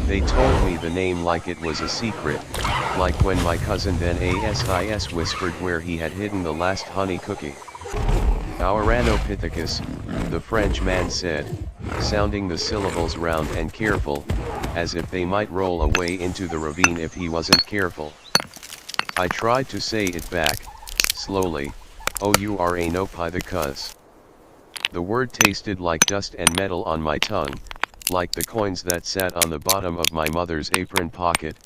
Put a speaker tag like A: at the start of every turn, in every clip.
A: They told me the name like it was a secret, like when my cousin then Asis whispered where he had hidden the last honey cookie. Ouranopithecus, the French man said, sounding the syllables round and careful, as if they might roll away into the ravine if he wasn't careful. I tried to say it back, slowly, Ouranopithecus. The word tasted like dust and metal on my tongue, like the coins that sat on the bottom of my mother's apron pocket,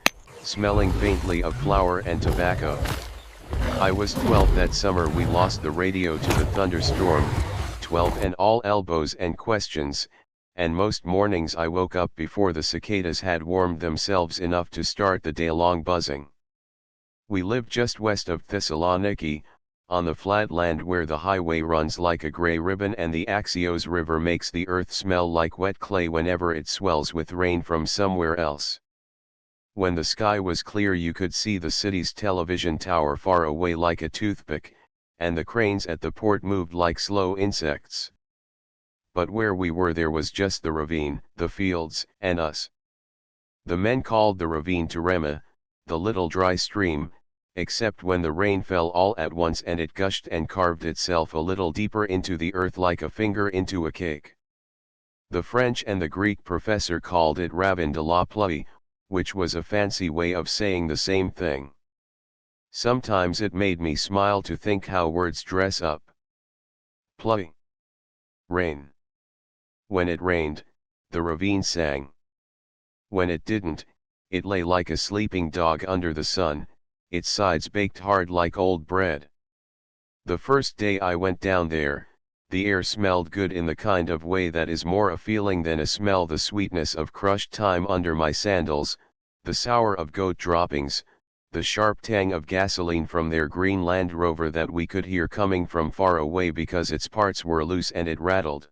A: smelling faintly of flour and tobacco. I was 12 that summer. We lost the radio to the thunderstorm, 12 and all elbows and questions, and most mornings I woke up before the cicadas had warmed themselves enough to start the day-long buzzing. We lived just west of Thessaloniki, on the flat land where the highway runs like a gray ribbon and the Axios River makes the earth smell like wet clay whenever it swells with rain from somewhere else. When the sky was clear you could see the city's television tower far away like a toothpick, and the cranes at the port moved like slow insects. But where we were there was just the ravine, the fields, and us. The men called the ravine Terema, the little dry stream, except when the rain fell all at once and it gushed and carved itself a little deeper into the earth like a finger into a cake. The French and the Greek professor called it ravin de la pluie, which was a fancy way of saying the same thing. Sometimes it made me smile to think how words dress up. Pluie. Rain. When it rained, the ravine sang. When it didn't, it lay like a sleeping dog under the sun, its sides baked hard like old bread. The first day I went down there, the air smelled good in the kind of way that is more a feeling than a smell. The sweetness of crushed thyme under my sandals, the sour of goat droppings, the sharp tang of gasoline from their green Land Rover that we could hear coming from far away because its parts were loose and it rattled.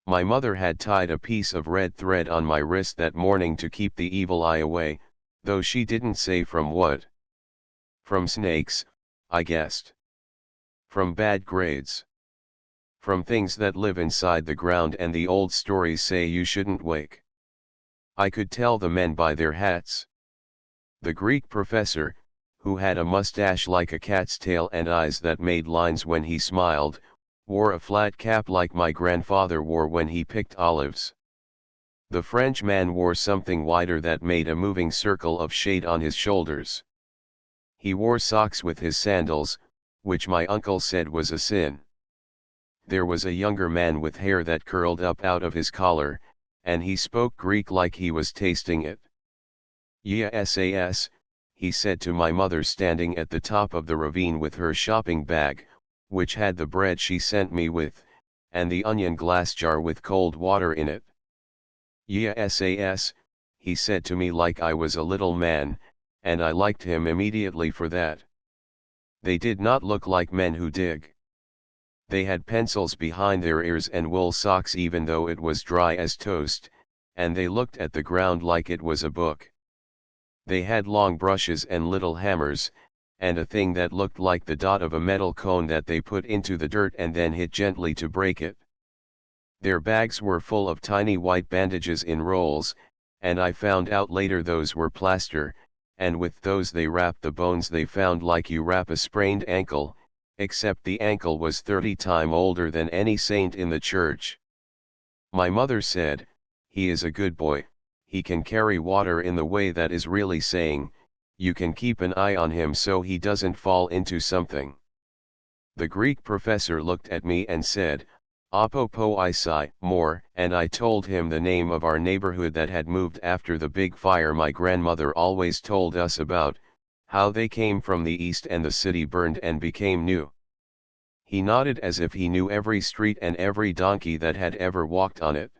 A: My mother had tied a piece of red thread on my wrist that morning to keep the evil eye away, though she didn't say from what. From snakes, I guessed. From bad grades. From things that live inside the ground and the old stories say you shouldn't wake. I could tell the men by their hats. The Greek professor, who had a mustache like a cat's tail and eyes that made lines when he smiled, wore a flat cap like my grandfather wore when he picked olives. The French man wore something wider that made a moving circle of shade on his shoulders. He wore socks with his sandals, which my uncle said was a sin. There was a younger man with hair that curled up out of his collar, and he spoke Greek like he was tasting it. Yes, he said to my mother standing at the top of the ravine with her shopping bag, which had the bread she sent me with, and the onion glass jar with cold water in it. Yes, he said to me like I was a little man, and I liked him immediately for that. They did not look like men who dig. They had pencils behind their ears and wool socks even though it was dry as toast, and they looked at the ground like it was a book. They had long brushes and little hammers, and a thing that looked like the dot of a metal cone that they put into the dirt and then hit gently to break it. Their bags were full of tiny white bandages in rolls, and I found out later those were plaster, and with those they wrapped the bones they found like you wrap a sprained ankle, except the ankle was 30 times older than any saint in the church. My mother said, "He is a good boy, he can carry water in the way that is really saying, you can keep an eye on him so he doesn't fall into something." The Greek professor looked at me and said, "Apopo Isai, more," and I told him the name of our neighborhood that had moved after the big fire my grandmother always told us about, how they came from the east and the city burned and became new. He nodded as if he knew every street and every donkey that had ever walked on it.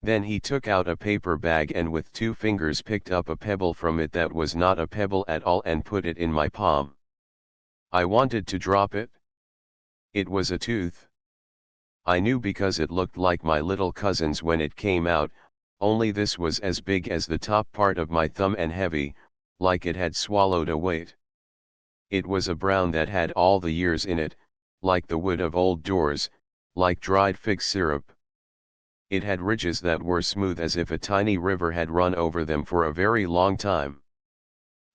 A: Then he took out a paper bag and with 2 fingers picked up a pebble from it that was not a pebble at all and put it in my palm. I wanted to drop it. It was a tooth. I knew because it looked like my little cousin's when it came out, only this was as big as the top part of my thumb and heavy, like it had swallowed a weight. It was a brown that had all the years in it, like the wood of old doors, like dried fig syrup. It had ridges that were smooth as if a tiny river had run over them for a very long time.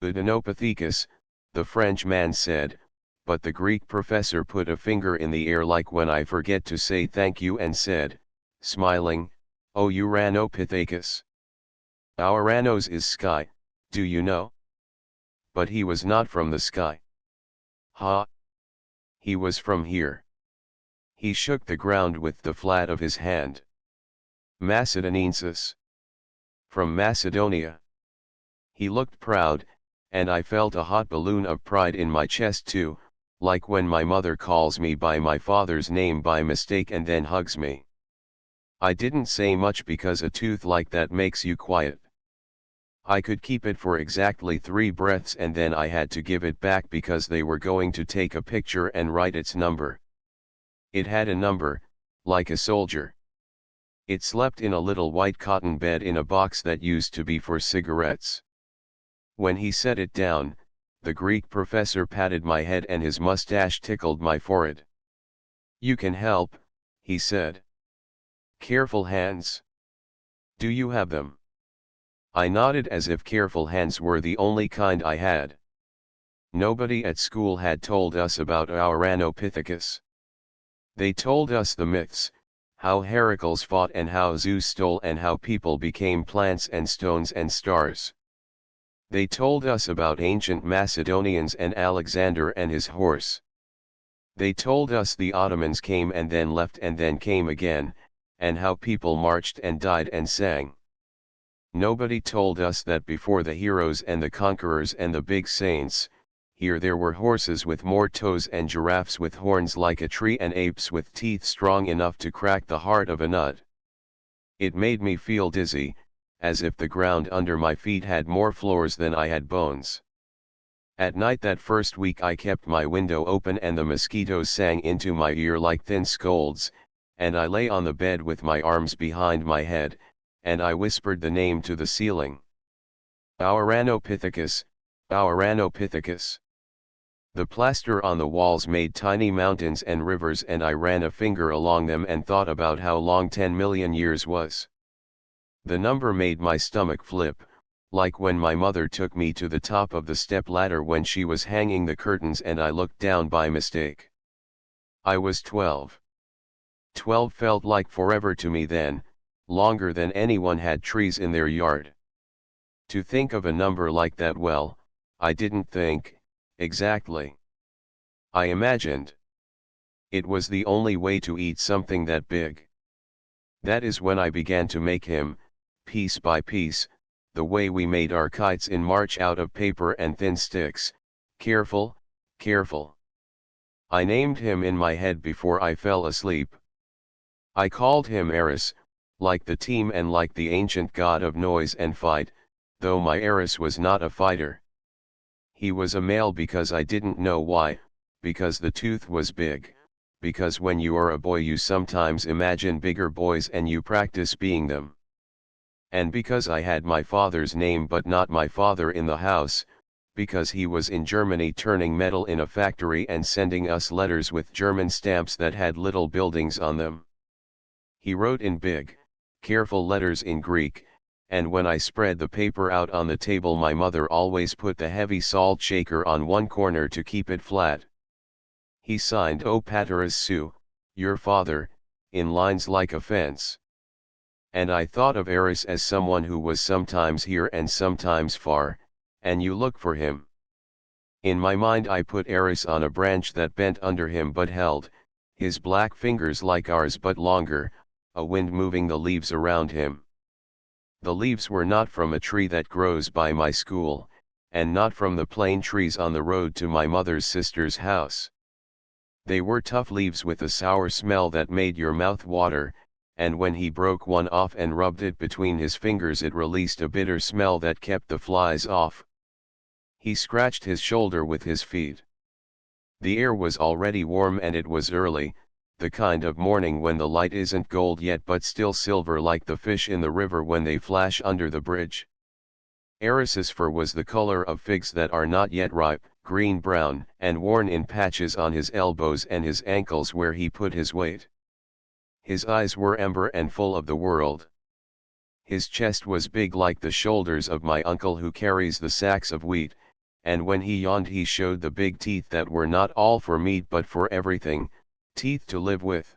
A: Ouranopithecus, the French man said, but the Greek professor put a finger in the air like when I forget to say thank you and said, smiling, "Oh Ouranopithecus. Ouranos is sky, do you know?" But he was not from the sky. Ha! He was from here. He shook the ground with the flat of his hand. Macedonensis. From Macedonia. He looked proud, and I felt a hot balloon of pride in my chest too, like when my mother calls me by my father's name by mistake and then hugs me. I didn't say much because a tooth like that makes you quiet. I could keep it for exactly 3 breaths and then I had to give it back because they were going to take a picture and write its number. It had a number, like a soldier. It slept in a little white cotton bed in a box that used to be for cigarettes. When he set it down, the Greek professor patted my head and his mustache tickled my forehead. "You can help," he said. "Careful hands. Do you have them?" I nodded as if careful hands were the only kind I had. Nobody at school had told us about Ouranopithecus. They told us the myths, how Heracles fought and how Zeus stole and how people became plants and stones and stars. They told us about ancient Macedonians and Alexander and his horse. They told us the Ottomans came and then left and then came again, and how people marched and died and sang. Nobody told us that before the heroes and the conquerors and the big saints, here there were horses with more toes and giraffes with horns like a tree and apes with teeth strong enough to crack the heart of a nut. It made me feel dizzy, as if the ground under my feet had more floors than I had bones. At night that first week I kept my window open and the mosquitoes sang into my ear like thin scolds, and I lay on the bed with my arms behind my head, and I whispered the name to the ceiling. Ouranopithecus, Ouranopithecus. The plaster on the walls made tiny mountains and rivers and I ran a finger along them and thought about how long 10 million years was. The number made my stomach flip, like when my mother took me to the top of the step ladder when she was hanging the curtains and I looked down by mistake. I was 12. 12 felt like forever to me then, longer than anyone had trees in their yard. To think of a number like that, well, I didn't think, exactly. I imagined. It was the only way to eat something that big. That is when I began to make him, piece by piece, the way we made our kites in March out of paper and thin sticks, careful, careful. I named him in my head before I fell asleep. I called him Eris, like the team and like the ancient god of noise and fight, though my Eris was not a fighter. He was a male because I didn't know why, because the tooth was big, because when you are a boy you sometimes imagine bigger boys and you practice being them. And because I had my father's name but not my father in the house, because he was in Germany turning metal in a factory and sending us letters with German stamps that had little buildings on them. He wrote in big, careful letters in Greek, and when I spread the paper out on the table my mother always put the heavy salt shaker on one corner to keep it flat. He signed O Pateras Su, your father, in lines like a fence. And I thought of Eris as someone who was sometimes here and sometimes far, and you look for him. In my mind I put Eris on a branch that bent under him but held, his black fingers like ours but longer, a wind moving the leaves around him. The leaves were not from a tree that grows by my school, and not from the plane trees on the road to my mother's sister's house. They were tough leaves with a sour smell that made your mouth water, and when he broke one off and rubbed it between his fingers it released a bitter smell that kept the flies off. He scratched his shoulder with his feet. The air was already warm and it was early, the kind of morning when the light isn't gold yet but still silver like the fish in the river when they flash under the bridge. Eris's fur was the color of figs that are not yet ripe, green-brown, and worn in patches on his elbows and his ankles where he put his weight. His eyes were amber and full of the world. His chest was big like the shoulders of my uncle who carries the sacks of wheat, and when he yawned he showed the big teeth that were not all for meat but for everything, teeth to live with.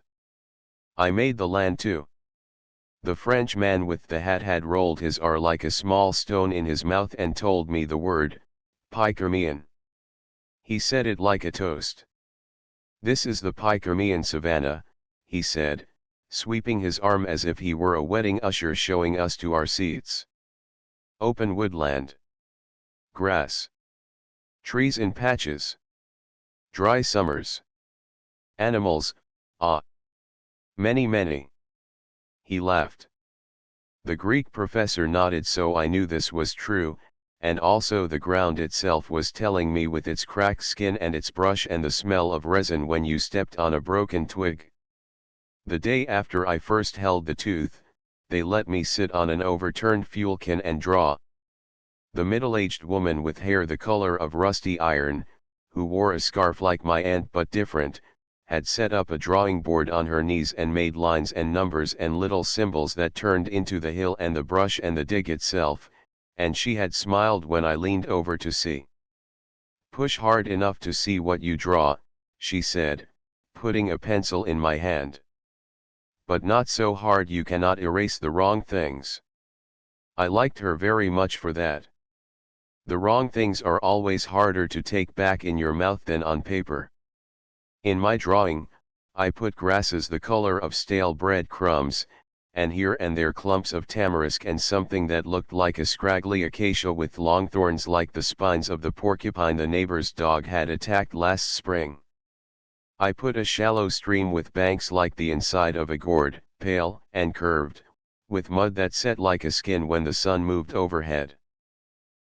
A: I made the land too. The French man with the hat had rolled his R like a small stone in his mouth and told me the word, Pikermian. He said it like a toast. This is the Pikermian savannah, he said, sweeping his arm as if he were a wedding usher showing us to our seats. Open woodland. Grass. Trees in patches. Dry summers. Animals, ah. Many many. He laughed. The Greek professor nodded, so I knew this was true, and also the ground itself was telling me with its cracked skin and its brush and the smell of resin when you stepped on a broken twig. The day after I first held the tooth, they let me sit on an overturned fuel can and draw. The middle-aged woman with hair the color of rusty iron, who wore a scarf like my aunt but different, had set up a drawing board on her knees and made lines and numbers and little symbols that turned into the hill and the brush and the dig itself, and she had smiled when I leaned over to see. Push hard enough to see what you draw, she said, putting a pencil in my hand. But not so hard you cannot erase the wrong things. I liked her very much for that. The wrong things are always harder to take back in your mouth than on paper. In my drawing, I put grasses the color of stale bread crumbs, and here and there clumps of tamarisk and something that looked like a scraggly acacia with long thorns like the spines of the porcupine the neighbor's dog had attacked last spring. I put a shallow stream with banks like the inside of a gourd, pale and curved, with mud that set like a skin when the sun moved overhead.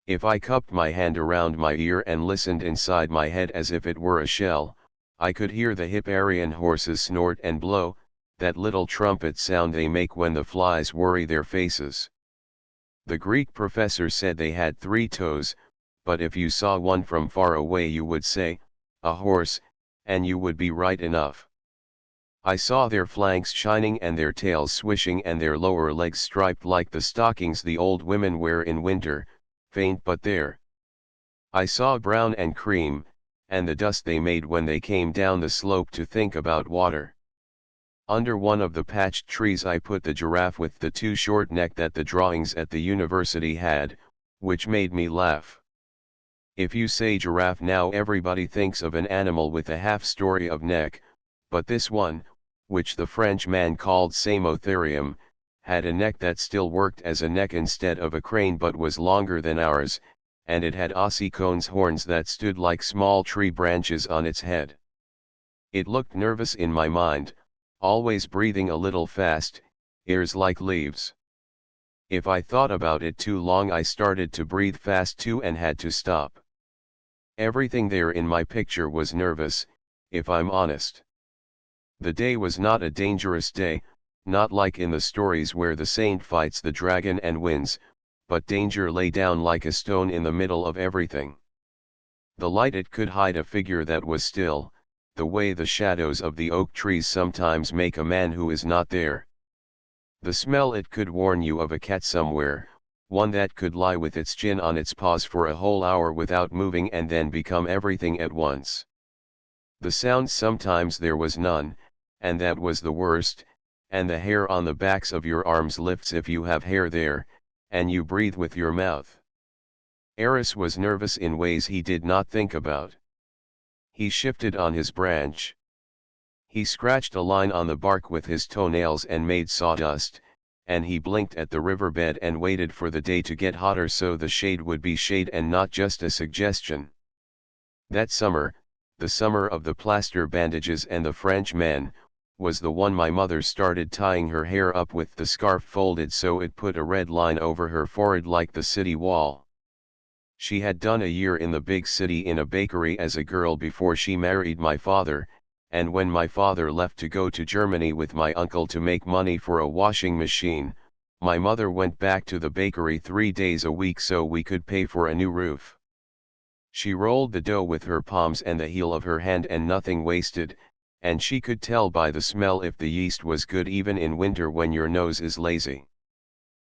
A: If I cupped my hand around my ear and listened inside my head as if it were a shell, I could hear the Hipparian horses snort and blow, that little trumpet sound they make when the flies worry their faces. The Greek professor said they had 3 toes, but if you saw one from far away you would say, a horse, and you would be right enough. I saw their flanks shining and their tails swishing and their lower legs striped like the stockings the old women wear in winter, faint but there. I saw brown and cream, and the dust they made when they came down the slope to think about water. Under one of the patched trees I put the giraffe with the 2 short neck that the drawings at the university had, which made me laugh. If you say giraffe now everybody thinks of an animal with a half-story of neck, but this one, which the French man called Samotherium, had a neck that still worked as a neck instead of a crane but was longer than ours, and it had ossicone's horns that stood like small tree branches on its head. It looked nervous in my mind, always breathing a little fast, ears like leaves. If I thought about it too long I started to breathe fast too and had to stop. Everything there in my picture was nervous, if I'm honest. The day was not a dangerous day, not like in the stories where the saint fights the dragon and wins, but danger lay down like a stone in the middle of everything. The light it could hide a figure that was still, the way the shadows of the oak trees sometimes make a man who is not there. The smell it could warn you of a cat somewhere, one that could lie with its chin on its paws for a whole hour without moving and then become everything at once. The sound sometimes there was none, and that was the worst, and the hair on the backs of your arms lifts if you have hair there, and you breathe with your mouth. Eris was nervous in ways he did not think about. He shifted on his branch. He scratched a line on the bark with his toenails and made sawdust, and he blinked at the riverbed and waited for the day to get hotter so the shade would be shade and not just a suggestion. That summer, the summer of the plaster bandages and the French men, was the one my mother started tying her hair up with the scarf folded so it put a red line over her forehead like the city wall. She had done a year in the big city in a bakery as a girl before she married my father, and when my father left to go to Germany with my uncle to make money for a washing machine, my mother went back to the bakery 3 days a week so we could pay for a new roof. She rolled the dough with her palms and the heel of her hand and nothing wasted, and she could tell by the smell if the yeast was good even in winter when your nose is lazy.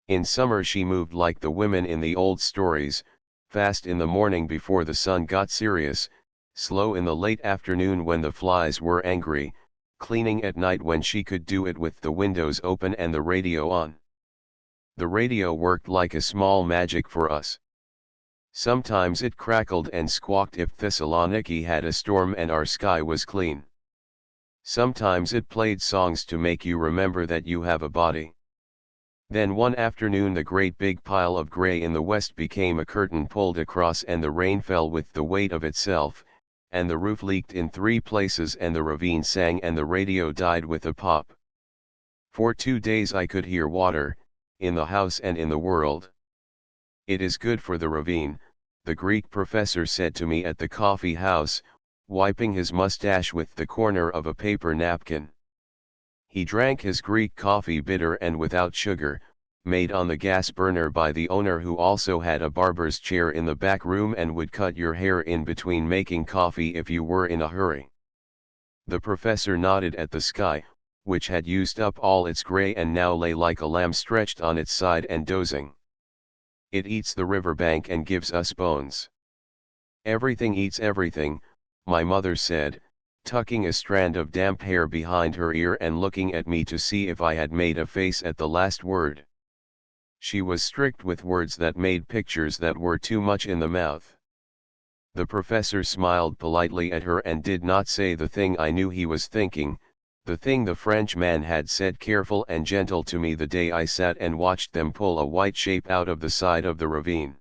A: In summer she moved like the women in the old stories, fast in the morning before the sun got serious, slow in the late afternoon when the flies were angry, cleaning at night when she could do it with the windows open and the radio on. The radio worked like a small magic for us. Sometimes it crackled and squawked if Thessaloniki had a storm and our sky was clean. Sometimes it played songs to make you remember that you have a body. Then one afternoon the great big pile of gray in the west became a curtain pulled across and the rain fell with the weight of itself, and the roof leaked in 3 places and the ravine sang and the radio died with a pop. For 2 days I could hear water, in the house and in the world. It is good for the ravine, the Greek professor said to me at the coffee house, wiping his mustache with the corner of a paper napkin. He drank his Greek coffee bitter and without sugar, made on the gas burner by the owner who also had a barber's chair in the back room and would cut your hair in between making coffee if you were in a hurry. The professor nodded at the sky, which had used up all its gray and now lay like a lamb stretched on its side and dozing. It eats the riverbank and gives us bones. Everything eats everything, my mother said, tucking a strand of damp hair behind her ear and looking at me to see if I had made a face at the last word. She was strict with words that made pictures that were too much in the mouth. The professor smiled politely at her and did not say the thing I knew he was thinking, the thing the Frenchman had said careful and gentle to me the day I sat and watched them pull a white shape out of the side of the ravine.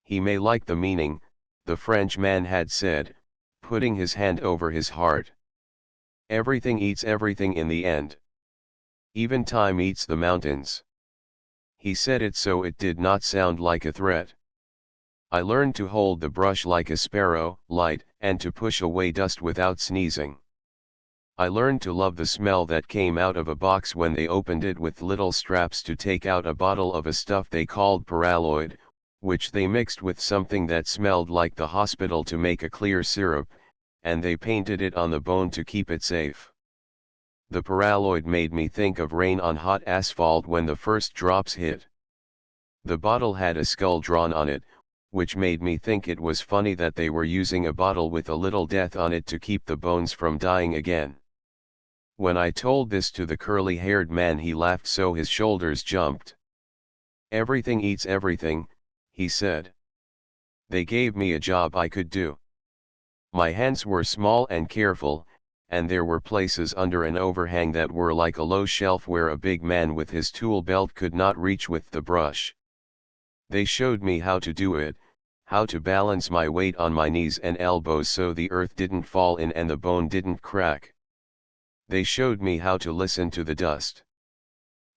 A: He may like the meaning, the Frenchman had said, putting his hand over his heart. Everything eats everything in the end. Even time eats the mountains. He said it so it did not sound like a threat. I learned to hold the brush like a sparrow, light, and to push away dust without sneezing. I learned to love the smell that came out of a box when they opened it with little straps to take out a bottle of a stuff they called paraloid, which they mixed with something that smelled like the hospital to make a clear syrup, and they painted it on the bone to keep it safe. The paraloid made me think of rain on hot asphalt when the first drops hit. The bottle had a skull drawn on it, which made me think it was funny that they were using a bottle with a little death on it to keep the bones from dying again. When I told this to the curly-haired man he laughed so his shoulders jumped. Everything eats everything, he said. They gave me a job I could do. My hands were small and careful, and there were places under an overhang that were like a low shelf where a big man with his tool belt could not reach with the brush. They showed me how to do it, how to balance my weight on my knees and elbows so the earth didn't fall in and the bone didn't crack. They showed me how to listen to the dust.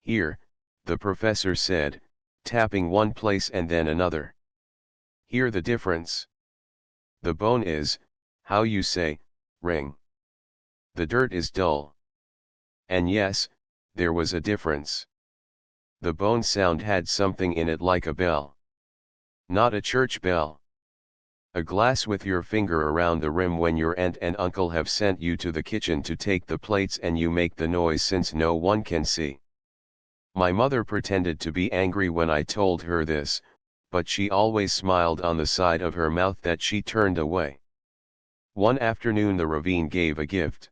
A: Here, the professor said, tapping one place and then another. Hear the difference. The bone is, how you say, ring. The dirt is dull. And yes, there was a difference. The bone sound had something in it like a bell. Not a church bell. A glass with your finger around the rim when your aunt and uncle have sent you to the kitchen to take the plates and you make the noise since no one can see. My mother pretended to be angry when I told her this, but she always smiled on the side of her mouth that she turned away. One afternoon the ravine gave a gift.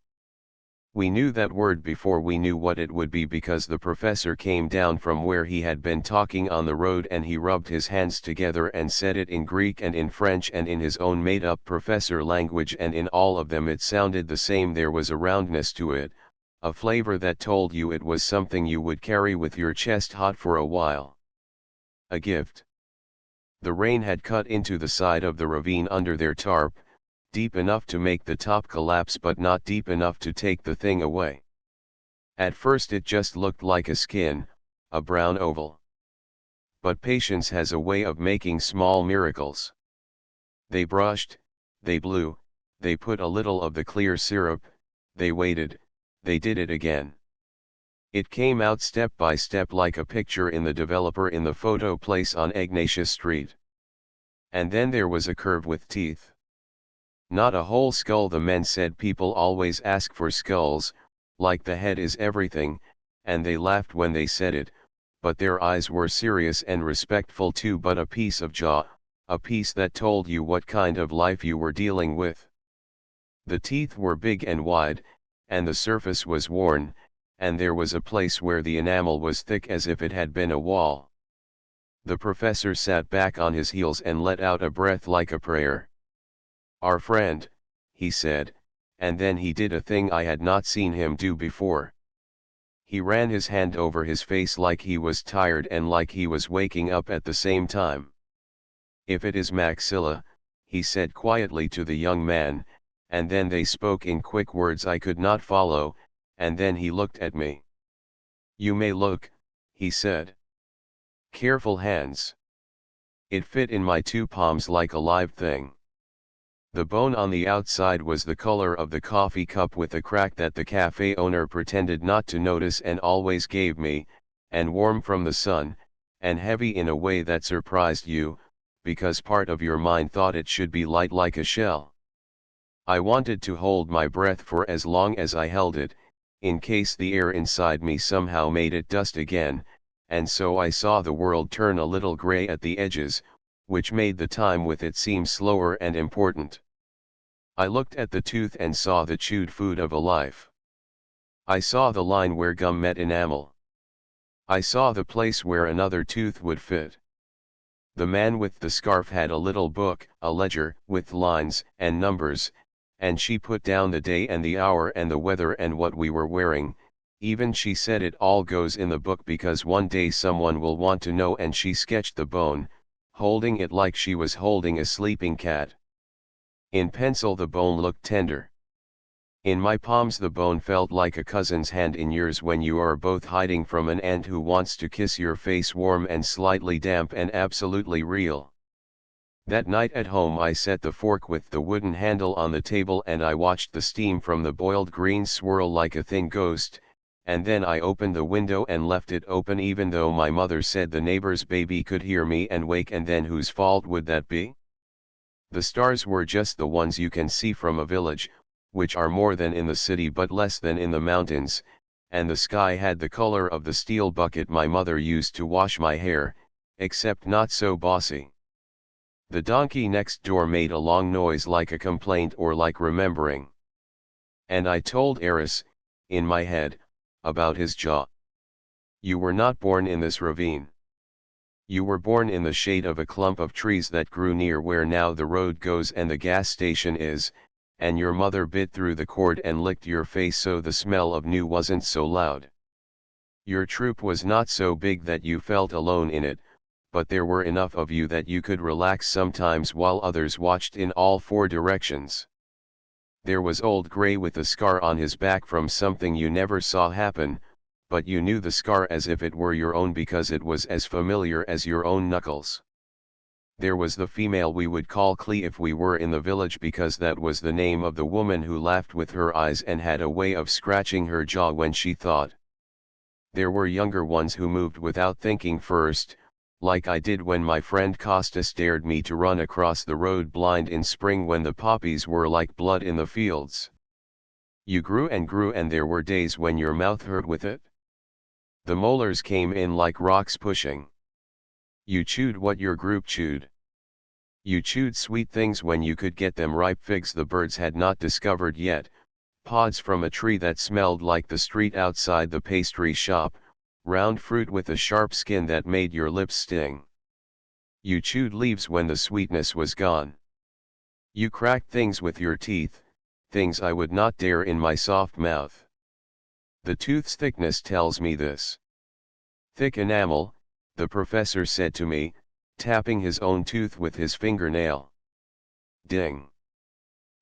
A: We knew that word before we knew what it would be because the professor came down from where he had been talking on the road and he rubbed his hands together and said it in Greek and in French and in his own made-up professor language, and in all of them it sounded the same. There was a roundness to it, a flavor that told you it was something you would carry with your chest hot for a while. A gift. The rain had cut into the side of the ravine under their tarp, deep enough to make the top collapse but not deep enough to take the thing away. At first it just looked like a skin, a brown oval. But patience has a way of making small miracles. They brushed, they blew, they put a little of the clear syrup, they waited, they did it again. It came out step by step like a picture in the developer in the photo place on Ignatius Street. And then there was a curve with teeth. Not a whole skull, the men said. People always ask for skulls, like the head is everything, and they laughed when they said it, but their eyes were serious and respectful too. But a piece of jaw, a piece that told you what kind of life you were dealing with. The teeth were big and wide, and the surface was worn, and there was a place where the enamel was thick as if it had been a wall. The professor sat back on his heels and let out a breath like a prayer. "Our friend," he said, and then he did a thing I had not seen him do before. He ran his hand over his face like he was tired and like he was waking up at the same time. "If it is maxilla," he said quietly to the young man, and then they spoke in quick words I could not follow, and then he looked at me. "You may look," he said. "Careful hands." It fit in my two palms like a live thing. The bone on the outside was the color of the coffee cup with a crack that the cafe owner pretended not to notice and always gave me, and warm from the sun, and heavy in a way that surprised you, because part of your mind thought it should be light like a shell. I wanted to hold my breath for as long as I held it, in case the air inside me somehow made it dust again, and so I saw the world turn a little gray at the edges, which made the time with it seem slower and important. I looked at the tooth and saw the chewed food of a life. I saw the line where gum met enamel. I saw the place where another tooth would fit. The man with the scarf had a little book, a ledger, with lines and numbers, and she put down the day and the hour and the weather and what we were wearing. Even she said it all goes in the book because one day someone will want to know, and she sketched the bone, holding it like she was holding a sleeping cat. In pencil the bone looked tender. In my palms the bone felt like a cousin's hand in yours when you are both hiding from an ant who wants to kiss your face, warm and slightly damp and absolutely real. That night at home I set the fork with the wooden handle on the table and I watched the steam from the boiled greens swirl like a thin ghost, and then I opened the window and left it open even though my mother said the neighbor's baby could hear me and wake, and then whose fault would that be? The stars were just the ones you can see from a village, which are more than in the city but less than in the mountains, and the sky had the color of the steel bucket my mother used to wash my hair, except not so bossy. The donkey next door made a long noise like a complaint or like remembering. And I told Eris, in my head, about his jaw. "You were not born in this ravine. You were born in the shade of a clump of trees that grew near where now the road goes and the gas station is, and your mother bit through the cord and licked your face so the smell of new wasn't so loud. Your troop was not so big that you felt alone in it, but there were enough of you that you could relax sometimes while others watched in all four directions. There was old Gray with a scar on his back from something you never saw happen, but you knew the scar as if it were your own because it was as familiar as your own knuckles. There was the female we would call Clee if we were in the village because that was the name of the woman who laughed with her eyes and had a way of scratching her jaw when she thought. There were younger ones who moved without thinking first, like I did when my friend Costas dared me to run across the road blind in spring when the poppies were like blood in the fields. You grew and there were days when your mouth hurt with it. The molars came in like rocks pushing. You chewed what your group chewed. You chewed sweet things when you could get them, ripe figs the birds had not discovered yet, pods from a tree that smelled like the street outside the pastry shop, round fruit with a sharp skin that made your lips sting. You chewed leaves when the sweetness was gone. You cracked things with your teeth, things I would not dare in my soft mouth. The tooth's thickness tells me this. Thick enamel, the professor said to me, tapping his own tooth with his fingernail. Ding.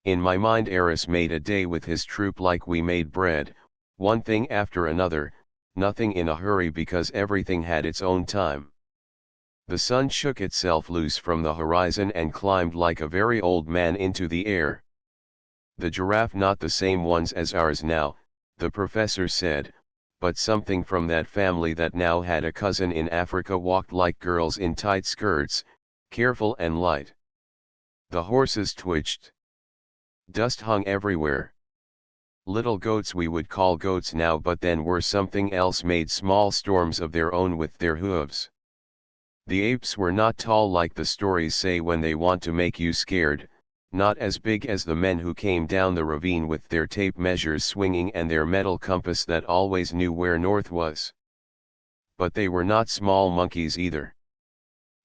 A: In my mind Eris made a day with his troop like we made bread, one thing after another, nothing in a hurry because everything had its own time. The sun shook itself loose from the horizon and climbed like a very old man into the air. The giraffe, not the same ones as ours now, the professor said, but something from that family that now had a cousin in Africa, walked like girls in tight skirts, careful and light. The horses twitched. Dust hung everywhere. Little goats we would call goats now, but then were something else, made small storms of their own with their hooves. The apes were not tall like the stories say when they want to make you scared, not as big as the men who came down the ravine with their tape measures swinging and their metal compass that always knew where north was. But they were not small monkeys either.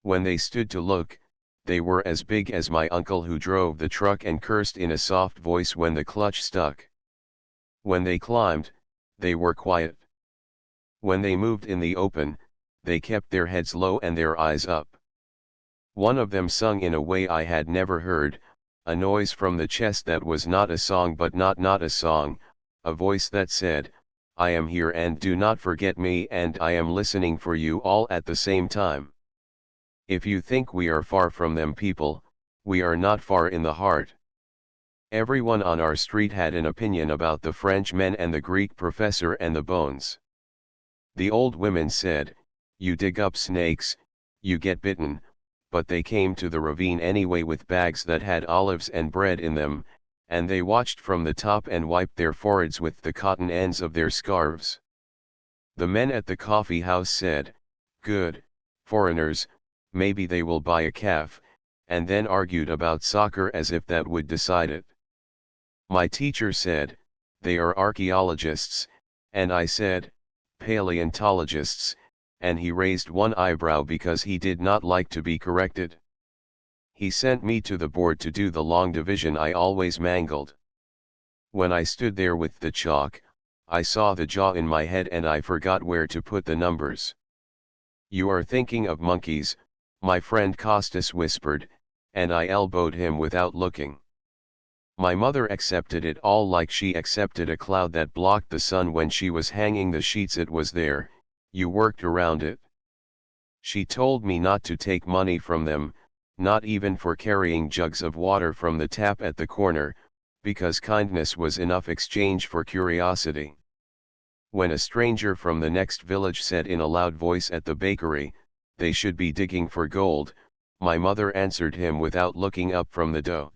A: When they stood to look, they were as big as my uncle who drove the truck and cursed in a soft voice when the clutch stuck. When they climbed, they were quiet. When they moved in the open, they kept their heads low and their eyes up. One of them sung in a way I had never heard, a noise from the chest that was not a song but not a song, a voice that said, "I am here and do not forget me, and I am listening for you all at the same time." If you think we are far from them people, we are not far in the heart. Everyone on our street had an opinion about the Frenchmen and the Greek professor and the bones. The old women said, "You dig up snakes, you get bitten," but they came to the ravine anyway with bags that had olives and bread in them, and they watched from the top and wiped their foreheads with the cotton ends of their scarves. The men at the coffee house said, "Good, foreigners, maybe they will buy a calf," and then argued about soccer as if that would decide it. My teacher said, "They are archaeologists," and I said, "Paleontologists," and he raised one eyebrow because he did not like to be corrected. He sent me to the board to do the long division I always mangled. When I stood there with the chalk, I saw the jaw in my head and I forgot where to put the numbers. "You are thinking of monkeys," my friend Costas whispered, and I elbowed him without looking. My mother accepted it all like she accepted a cloud that blocked the sun when she was hanging the sheets. It was there, you worked around it. She told me not to take money from them, not even for carrying jugs of water from the tap at the corner, because kindness was enough exchange for curiosity. When a stranger from the next village said in a loud voice at the bakery, "They should be digging for gold," my mother answered him without looking up from the dough.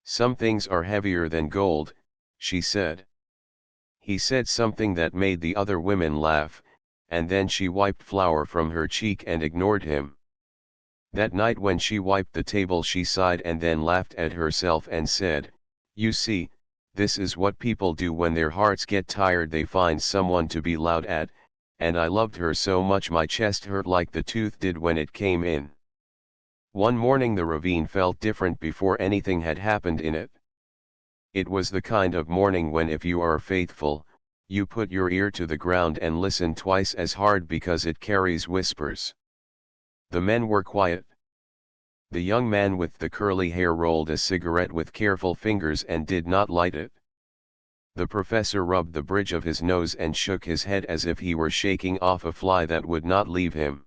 A: "Some things are heavier than gold," she said. He said something that made the other women laugh, and then she wiped flour from her cheek and ignored him. That night when she wiped the table she sighed and then laughed at herself and said, "You see, this is what people do when their hearts get tired. They find someone to be loud at," and I loved her so much my chest hurt like the tooth did when it came in. One morning the ravine felt different before anything had happened in it. It was the kind of morning when if you are faithful, you put your ear to the ground and listen twice as hard because it carries whispers. The men were quiet. The young man with the curly hair rolled a cigarette with careful fingers and did not light it. The professor rubbed the bridge of his nose and shook his head as if he were shaking off a fly that would not leave him.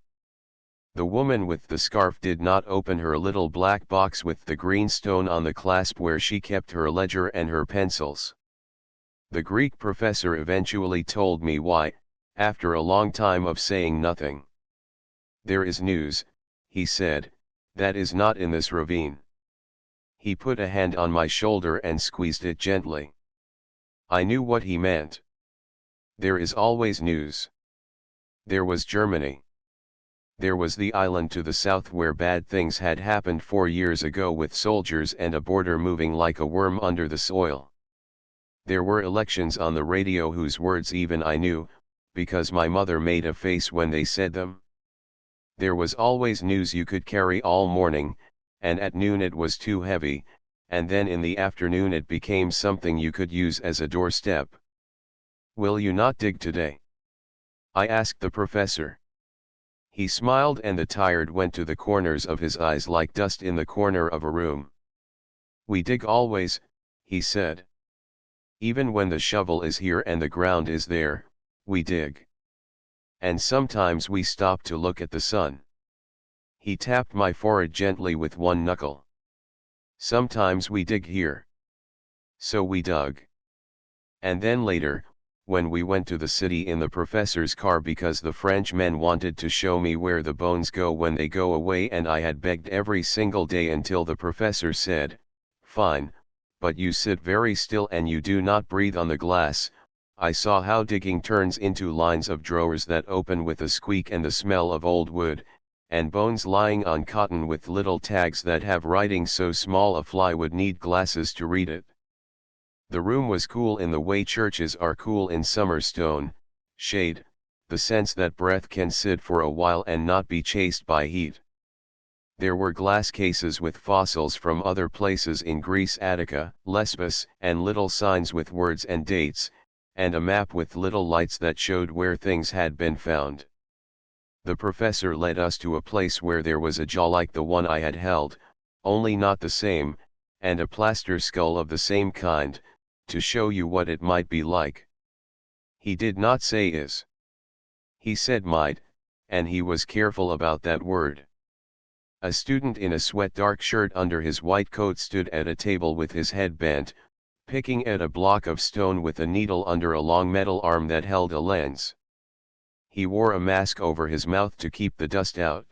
A: The woman with the scarf did not open her little black box with the green stone on the clasp where she kept her ledger and her pencils. The Greek professor eventually told me why, after a long time of saying nothing. "There is news," he said, "that is not in this ravine." He put a hand on my shoulder and squeezed it gently. I knew what he meant. There is always news. There was Germany. There was the island to the south where bad things had happened 4 years ago with soldiers and a border moving like a worm under the soil. There were elections on the radio whose words even I knew, because my mother made a face when they said them. There was always news you could carry all morning, and at noon it was too heavy, and then in the afternoon it became something you could use as a doorstep. "Will you not dig today?" I asked the professor. He smiled and the tired went to the corners of his eyes like dust in the corner of a room. "We dig always," he said. "Even when the shovel is here and the ground is there, we dig. And sometimes we stop to look at the sun." He tapped my forehead gently with one knuckle. "Sometimes we dig here." So we dug. And then later, when we went to the city in the professor's car because the Frenchmen wanted to show me where the bones go when they go away, and I had begged every single day until the professor said, "Fine, but you sit very still and you do not breathe on the glass. I saw how digging turns into lines of drawers that open with a squeak and the smell of old wood, and bones lying on cotton with little tags that have writing so small a fly would need glasses to read it. The room was cool in the way churches are cool in summer. Stone, shade, the sense that breath can sit for a while and not be chased by heat. There were glass cases with fossils from other places in Greece, Attica, Lesbos, and little signs with words and dates, and a map with little lights that showed where things had been found. The professor led us to a place where there was a jaw like the one I had held, only not the same, and a plaster skull of the same kind, to show you what it might be like. He did not say is. He said might, and he was careful about that word. A student in a sweat dark shirt under his white coat stood at a table with his head bent, picking at a block of stone with a needle under a long metal arm that held a lens. He wore a mask over his mouth to keep the dust out.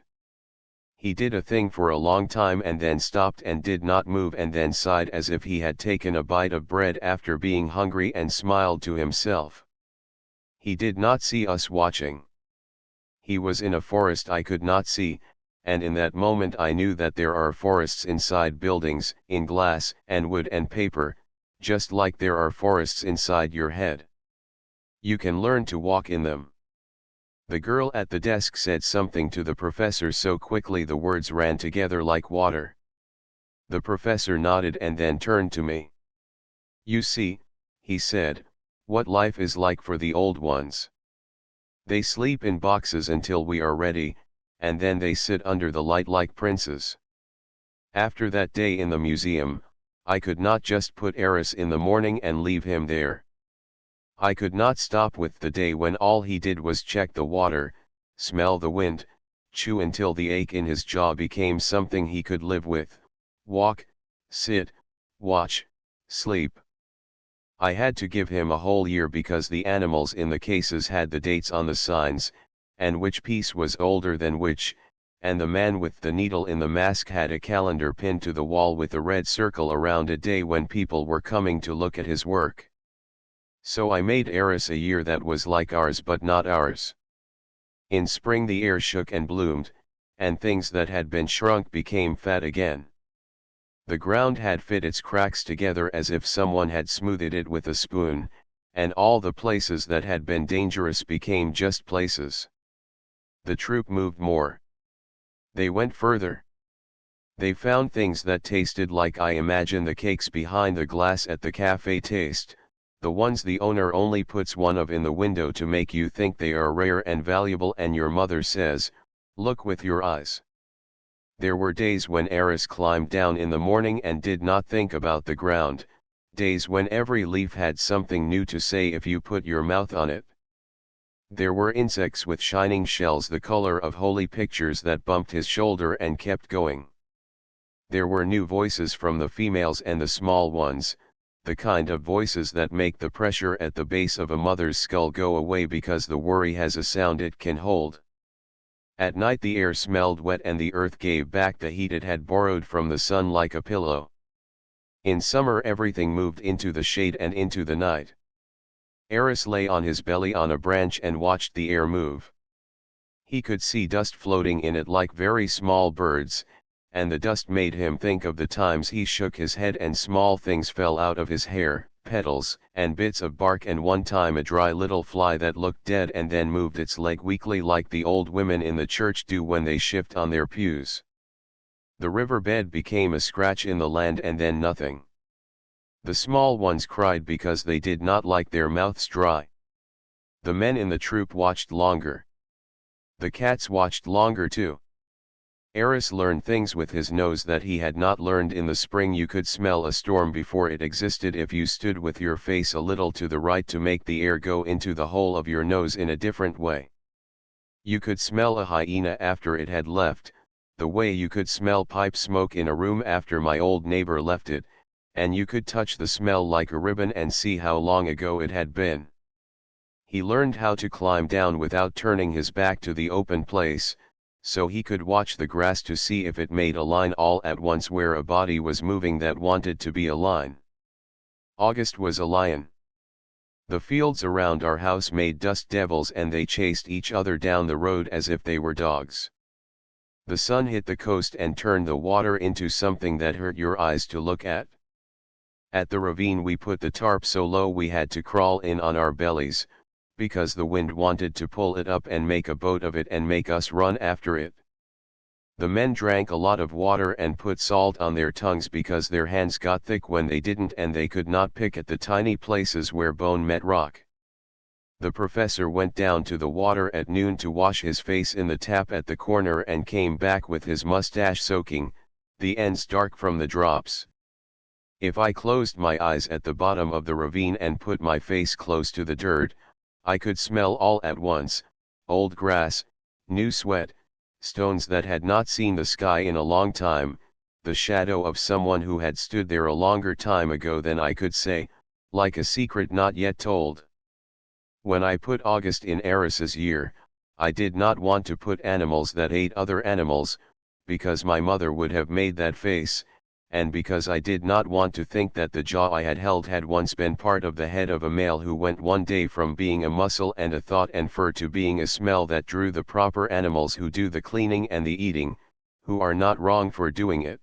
A: He did a thing for a long time and then stopped and did not move and then sighed as if he had taken a bite of bread after being hungry and smiled to himself. He did not see us watching. He was in a forest I could not see, and in that moment I knew that there are forests inside buildings, in glass and wood and paper, just like there are forests inside your head. You can learn to walk in them. The girl at the desk said something to the professor so quickly the words ran together like water. The professor nodded and then turned to me. You see, he said, what life is like for the old ones. They sleep in boxes until we are ready, and then they sit under the light like princes. After that day in the museum, I could not just put Eris in the morning and leave him there. I could not stop with the day when all he did was check the water, smell the wind, chew until the ache in his jaw became something he could live with, walk, sit, watch, sleep. I had to give him a whole year because the animals in the cases had the dates on the signs, and which piece was older than which, and the man with the needle in the mask had a calendar pinned to the wall with a red circle around a day when people were coming to look at his work. So I made Eris a year that was like ours but not ours. In spring the air shook and bloomed, and things that had been shrunk became fat again. The ground had fit its cracks together as if someone had smoothed it with a spoon, and all the places that had been dangerous became just places. The troop moved more. They went further. They found things that tasted like I imagine the cakes behind the glass at the cafe taste, the ones the owner only puts one of in the window to make you think they are rare and valuable and your mother says, look with your eyes. There were days when Eris climbed down in the morning and did not think about the ground, days when every leaf had something new to say if you put your mouth on it. There were insects with shining shells the color of holy pictures that bumped his shoulder and kept going. There were new voices from the females and the small ones, the kind of voices that make the pressure at the base of a mother's skull go away because the worry has a sound it can hold. At night the air smelled wet and the earth gave back the heat it had borrowed from the sun like a pillow. In summer everything moved into the shade and into the night. Eris lay on his belly on a branch and watched the air move. He could see dust floating in it like very small birds, and the dust made him think of the times he shook his head and small things fell out of his hair, petals, and bits of bark, and one time a dry little fly that looked dead and then moved its leg weakly like the old women in the church do when they shift on their pews. The riverbed became a scratch in the land and then nothing. The small ones cried because they did not like their mouths dry. The men in the troop watched longer. The cats watched longer too. Eris learned things with his nose that he had not learned in the spring. You could smell a storm before it existed if you stood with your face a little to the right to make the air go into the hole of your nose in a different way. You could smell a hyena after it had left, the way you could smell pipe smoke in a room after my old neighbor left it, and you could touch the smell like a ribbon and see how long ago it had been. He learned how to climb down without turning his back to the open place, so he could watch the grass to see if it made a line all at once where a body was moving that wanted to be a line. August was a lion. The fields around our house made dust devils and they chased each other down the road as if they were dogs. The sun hit the coast and turned the water into something that hurt your eyes to look at. At the ravine we put the tarp so low we had to crawl in on our bellies, because the wind wanted to pull it up and make a boat of it and make us run after it. The men drank a lot of water and put salt on their tongues because their hands got thick when they didn't and they could not pick at the tiny places where bone met rock. The professor went down to the water at noon to wash his face in the tap at the corner and came back with his mustache soaking, the ends dark from the drops. If I closed my eyes at the bottom of the ravine and put my face close to the dirt, I could smell all at once, old grass, new sweat, stones that had not seen the sky in a long time, the shadow of someone who had stood there a longer time ago than I could say, like a secret not yet told. When I put August in Eris's year, I did not want to put animals that ate other animals, because my mother would have made that face, and because I did not want to think that the jaw I had held had once been part of the head of a male who went one day from being a muscle and a thought and fur to being a smell that drew the proper animals who do the cleaning and the eating, who are not wrong for doing it.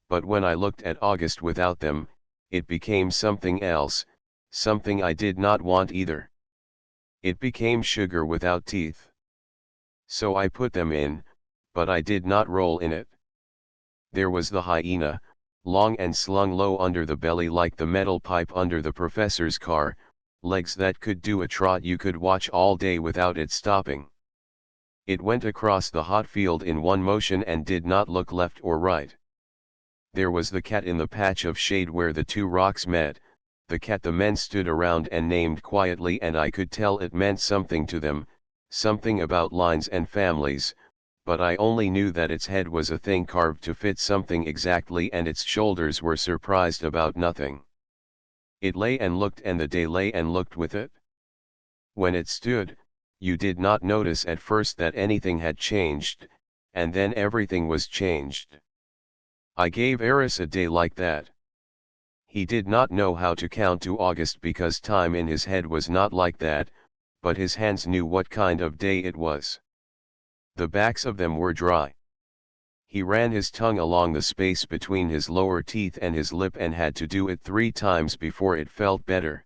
A: But when I looked at August without them, it became something else, something I did not want either. It became sugar without teeth. So I put them in, but I did not roll in it. There was the hyena, long and slung low under the belly like the metal pipe under the professor's car, legs that could do a trot you could watch all day without it stopping. It went across the hot field in one motion and did not look left or right. There was the cat in the patch of shade where the two rocks met, the cat the men stood around and named quietly and I could tell it meant something to them, something about lines and families, but I only knew that its head was a thing carved to fit something exactly and its shoulders were surprised about nothing. It lay and looked and the day lay and looked with it. When it stood, you did not notice at first that anything had changed, and then everything was changed. I gave Eris a day like that. He did not know how to count to August because time in his head was not like that, but his hands knew what kind of day it was. The backs of them were dry. He ran his tongue along the space between his lower teeth and his lip and had to do it 3 times before it felt better.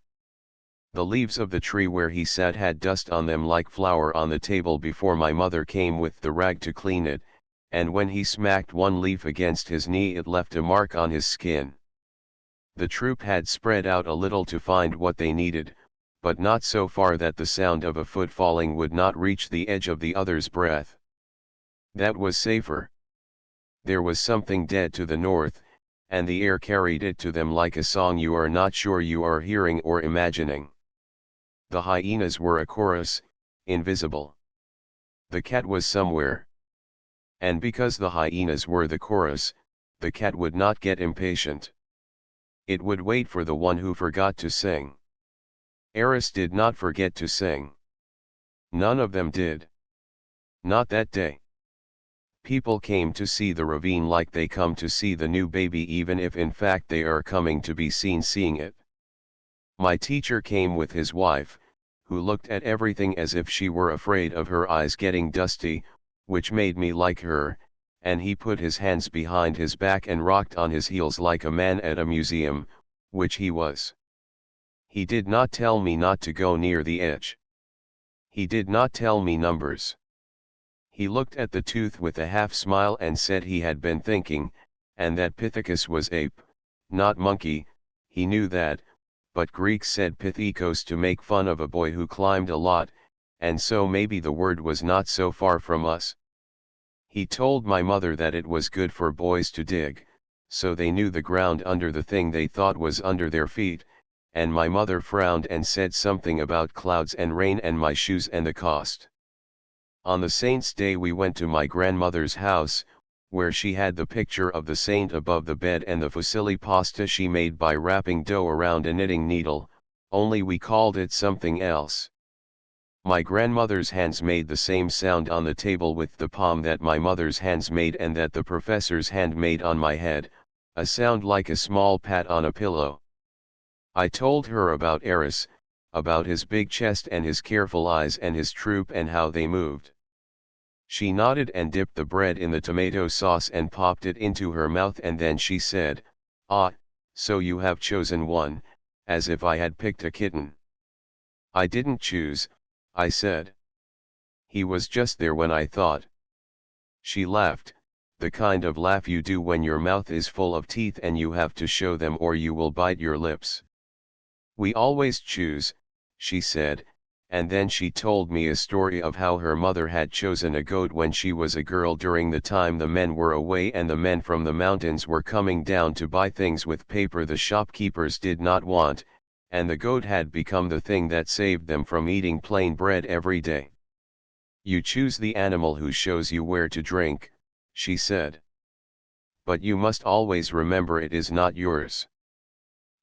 A: The leaves of the tree where he sat had dust on them like flour on the table before my mother came with the rag to clean it, and when he smacked one leaf against his knee it left a mark on his skin. The troop had spread out a little to find what they needed, but not so far that the sound of a foot falling would not reach the edge of the other's breath. That was safer. There was something dead to the north, and the air carried it to them like a song you are not sure you are hearing or imagining. The hyenas were a chorus, invisible. The cat was somewhere. And because the hyenas were the chorus, the cat would not get impatient. It would wait for the one who forgot to sing. Eris did not forget to sing. None of them did. Not that day. People came to see the ravine like they come to see the new baby even if in fact they are coming to be seen seeing it. My teacher came with his wife, who looked at everything as if she were afraid of her eyes getting dusty, which made me like her, and he put his hands behind his back and rocked on his heels like a man at a museum, which he was. He did not tell me not to go near the edge. He did not tell me numbers. He looked at the tooth with a half smile and said he had been thinking, and that Pithecus was ape, not monkey. He knew that, but Greeks said Pithekos to make fun of a boy who climbed a lot, and so maybe the word was not so far from us. He told my mother that it was good for boys to dig, so they knew the ground under the thing they thought was under their feet, and my mother frowned and said something about clouds and rain and my shoes and the cost. On the saint's day we went to my grandmother's house, where she had the picture of the saint above the bed and the fusilli pasta she made by wrapping dough around a knitting needle, only we called it something else. My grandmother's hands made the same sound on the table with the palm that my mother's hands made and that the professor's hand made on my head, a sound like a small pat on a pillow. I told her about Eris, about his big chest and his careful eyes and his troop and how they moved. She nodded and dipped the bread in the tomato sauce and popped it into her mouth, and then she said, "Ah, so you have chosen one," as if I had picked a kitten. "I didn't choose," I said. "He was just there when I thought." She laughed, the kind of laugh you do when your mouth is full of teeth and you have to show them or you will bite your lips. "We always choose," she said, and then she told me a story of how her mother had chosen a goat when she was a girl during the time the men were away and the men from the mountains were coming down to buy things with paper the shopkeepers did not want, and the goat had become the thing that saved them from eating plain bread every day. "You choose the animal who shows you where to drink," she said. "But you must always remember it is not yours."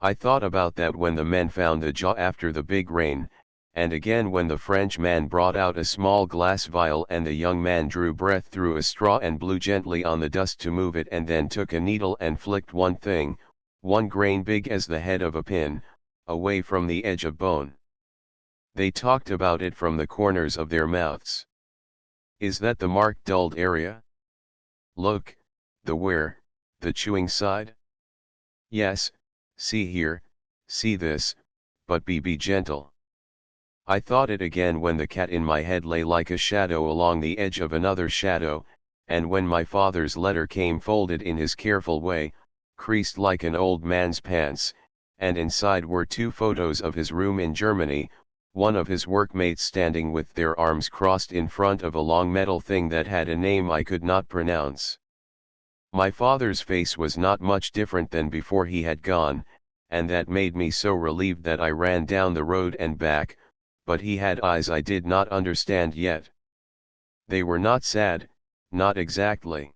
A: I thought about that when the men found the jar after the big rain, and again when the French man brought out a small glass vial and the young man drew breath through a straw and blew gently on the dust to move it and then took a needle and flicked one thing, one grain big as the head of a pin, away from the edge of bone. They talked about it from the corners of their mouths. Is that the marked dulled area? Look, the where, the chewing side? Yes. See here, see this, but be gentle. I thought it again when the cat in my head lay like a shadow along the edge of another shadow, and when my father's letter came folded in his careful way, creased like an old man's pants, and inside were two photos of his room in Germany, one of his workmates standing with their arms crossed in front of a long metal thing that had a name I could not pronounce. My father's face was not much different than before he had gone, and that made me so relieved that I ran down the road and back, but he had eyes I did not understand yet. They were not sad, not exactly.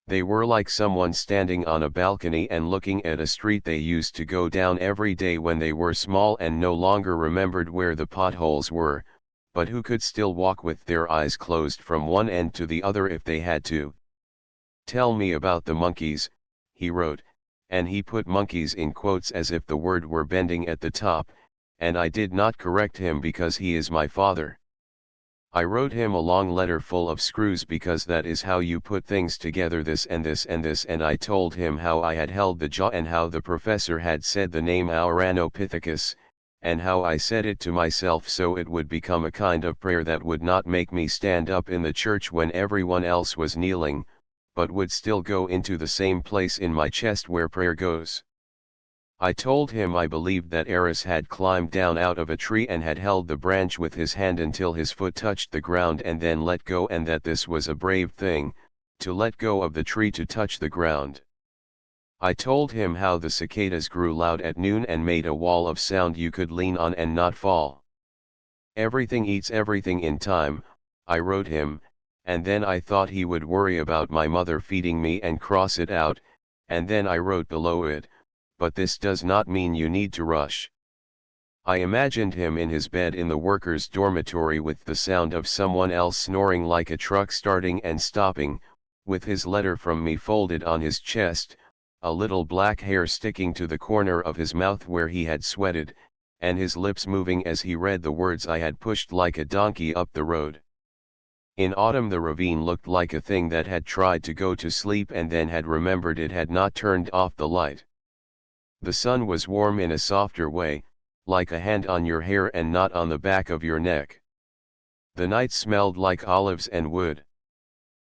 A: They were like someone standing on a balcony and looking at a street they used to go down every day when they were small and no longer remembered where the potholes were, but who could still walk with their eyes closed from one end to the other if they had to. "Tell me about the monkeys," he wrote, and he put monkeys in quotes as if the word were bending at the top, and I did not correct him because he is my father. I wrote him a long letter full of screws because that is how you put things together, this and this and this, and I told him how I had held the jaw and how the professor had said the name Ouranopithecus, and how I said it to myself so it would become a kind of prayer that would not make me stand up in the church when everyone else was kneeling, but would still go into the same place in my chest where prayer goes. I told him I believed that Eris had climbed down out of a tree and had held the branch with his hand until his foot touched the ground and then let go, and that this was a brave thing, to let go of the tree to touch the ground. I told him how the cicadas grew loud at noon and made a wall of sound you could lean on and not fall. Everything eats everything in time, I wrote him, and then I thought he would worry about my mother feeding me and cross it out, and then I wrote below it, "But this does not mean you need to rush." I imagined him in his bed in the workers' dormitory with the sound of someone else snoring like a truck starting and stopping, with his letter from me folded on his chest, a little black hair sticking to the corner of his mouth where he had sweated, and his lips moving as he read the words I had pushed like a donkey up the road. In autumn the ravine looked like a thing that had tried to go to sleep and then had remembered it had not turned off the light. The sun was warm in a softer way, like a hand on your hair and not on the back of your neck. The night smelled like olives and wood.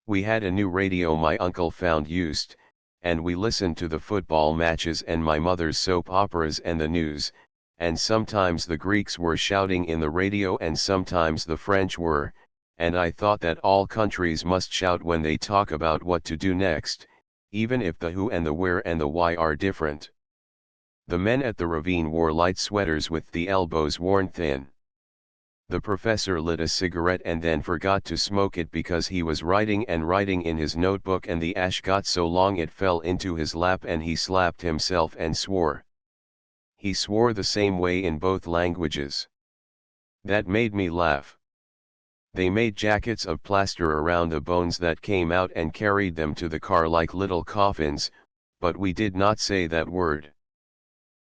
A: We had a new radio my uncle found used, and we listened to the football matches and my mother's soap operas and the news, and sometimes the Greeks were shouting in the radio and sometimes the French were, and I thought that all countries must shout when they talk about what to do next, even if the who and the where and the why are different. The men at the ravine wore light sweaters with the elbows worn thin. The professor lit a cigarette and then forgot to smoke it because he was writing and writing in his notebook and the ash got so long it fell into his lap and he slapped himself and swore. He swore the same way in both languages. That made me laugh. They made jackets of plaster around the bones that came out and carried them to the car like little coffins, but we did not say that word.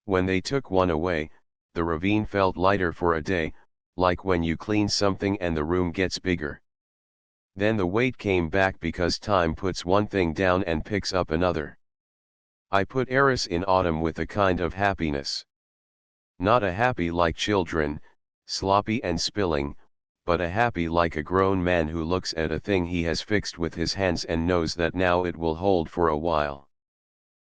A: When they took one away, the ravine felt lighter for a day, like when you clean something and the room gets bigger. Then the weight came back because time puts one thing down and picks up another. I put Eris in autumn with a kind of happiness. Not a happy like children, sloppy and spilling, but a happy like a grown man who looks at a thing he has fixed with his hands and knows that now it will hold for a while.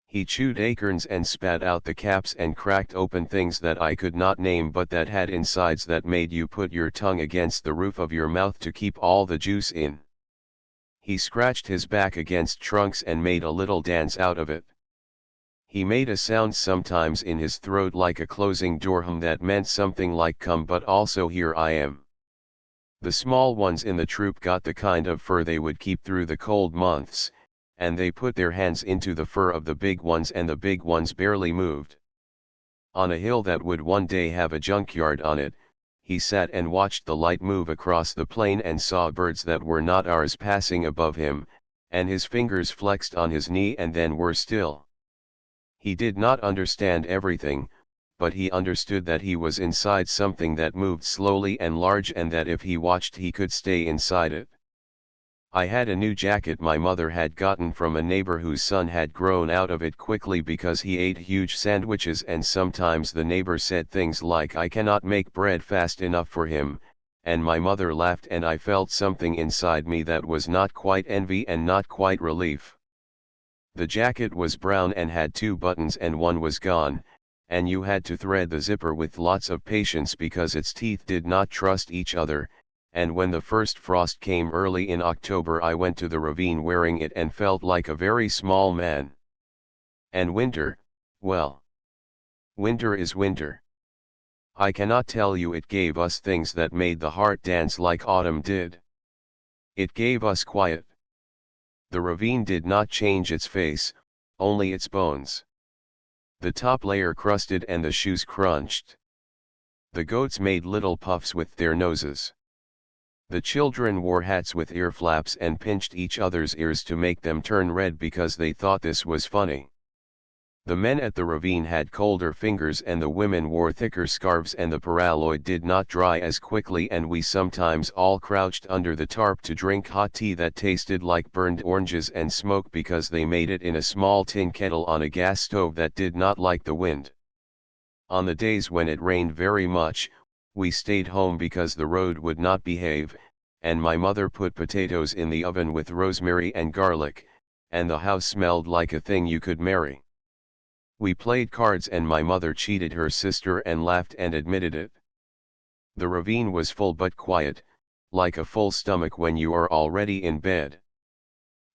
A: He chewed acorns and spat out the caps and cracked open things that I could not name but that had insides that made you put your tongue against the roof of your mouth to keep all the juice in. He scratched his back against trunks and made a little dance out of it. He made a sound sometimes in his throat like a closing door hum that meant something like come but also here I am. The small ones in the troop got the kind of fur they would keep through the cold months, and they put their hands into the fur of the big ones and the big ones barely moved. On a hill that would one day have a junkyard on it, he sat and watched the light move across the plain and saw birds that were not ours passing above him, and his fingers flexed on his knee and then were still. He did not understand everything, but he understood that he was inside something that moved slowly and large and that if he watched he could stay inside it. I had a new jacket my mother had gotten from a neighbor whose son had grown out of it quickly because he ate huge sandwiches, and sometimes the neighbor said things like I cannot make bread fast enough for him, and my mother laughed and I felt something inside me that was not quite envy and not quite relief. The jacket was brown and had 2 buttons and one was gone, and you had to thread the zipper with lots of patience because its teeth did not trust each other. And when the first frost came early in October I went to the ravine wearing it and felt like a very small man. And winter, well. Winter is winter. I cannot tell you it gave us things that made the heart dance like autumn did. It gave us quiet. The ravine did not change its face, only its bones. The top layer crusted and the shoes crunched. The goats made little puffs with their noses. The children wore hats with ear flaps and pinched each other's ears to make them turn red because they thought this was funny. The men at the ravine had colder fingers and the women wore thicker scarves and the paraloid did not dry as quickly and we sometimes all crouched under the tarp to drink hot tea that tasted like burned oranges and smoke because they made it in a small tin kettle on a gas stove that did not like the wind. On the days when it rained very much, we stayed home because the road would not behave, and my mother put potatoes in the oven with rosemary and garlic, and the house smelled like a thing you could marry. We played cards and my mother cheated her sister and laughed and admitted it. The ravine was full but quiet, like a full stomach when you are already in bed.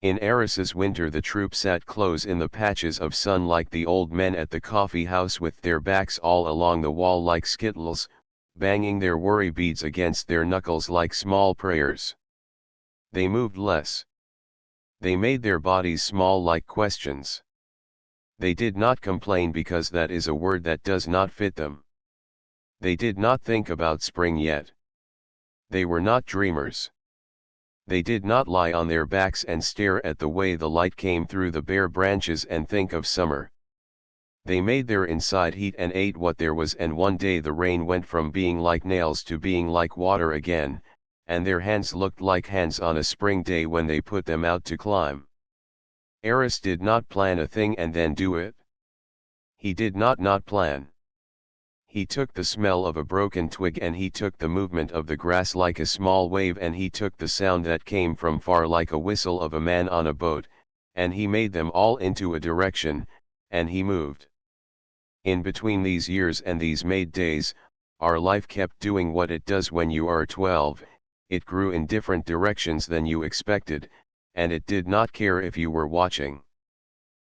A: In Eris's winter the troop sat close in the patches of sun like the old men at the coffee house with their backs all along the wall like skittles, banging their worry beads against their knuckles like small prayers. They moved less. They made their bodies small like questions. They did not complain because that is a word that does not fit them. They did not think about spring yet. They were not dreamers. They did not lie on their backs and stare at the way the light came through the bare branches and think of summer. They made their inside heat and ate what there was, and one day the rain went from being like nails to being like water again, and their hands looked like hands on a spring day when they put them out to climb. Eris did not plan a thing and then do it. He did not plan. He took the smell of a broken twig and he took the movement of the grass like a small wave and he took the sound that came from far like a whistle of a man on a boat, and he made them all into a direction, and he moved. In between these years and these made days, our life kept doing what it does when you are 12, it grew in different directions than you expected, and it did not care if you were watching.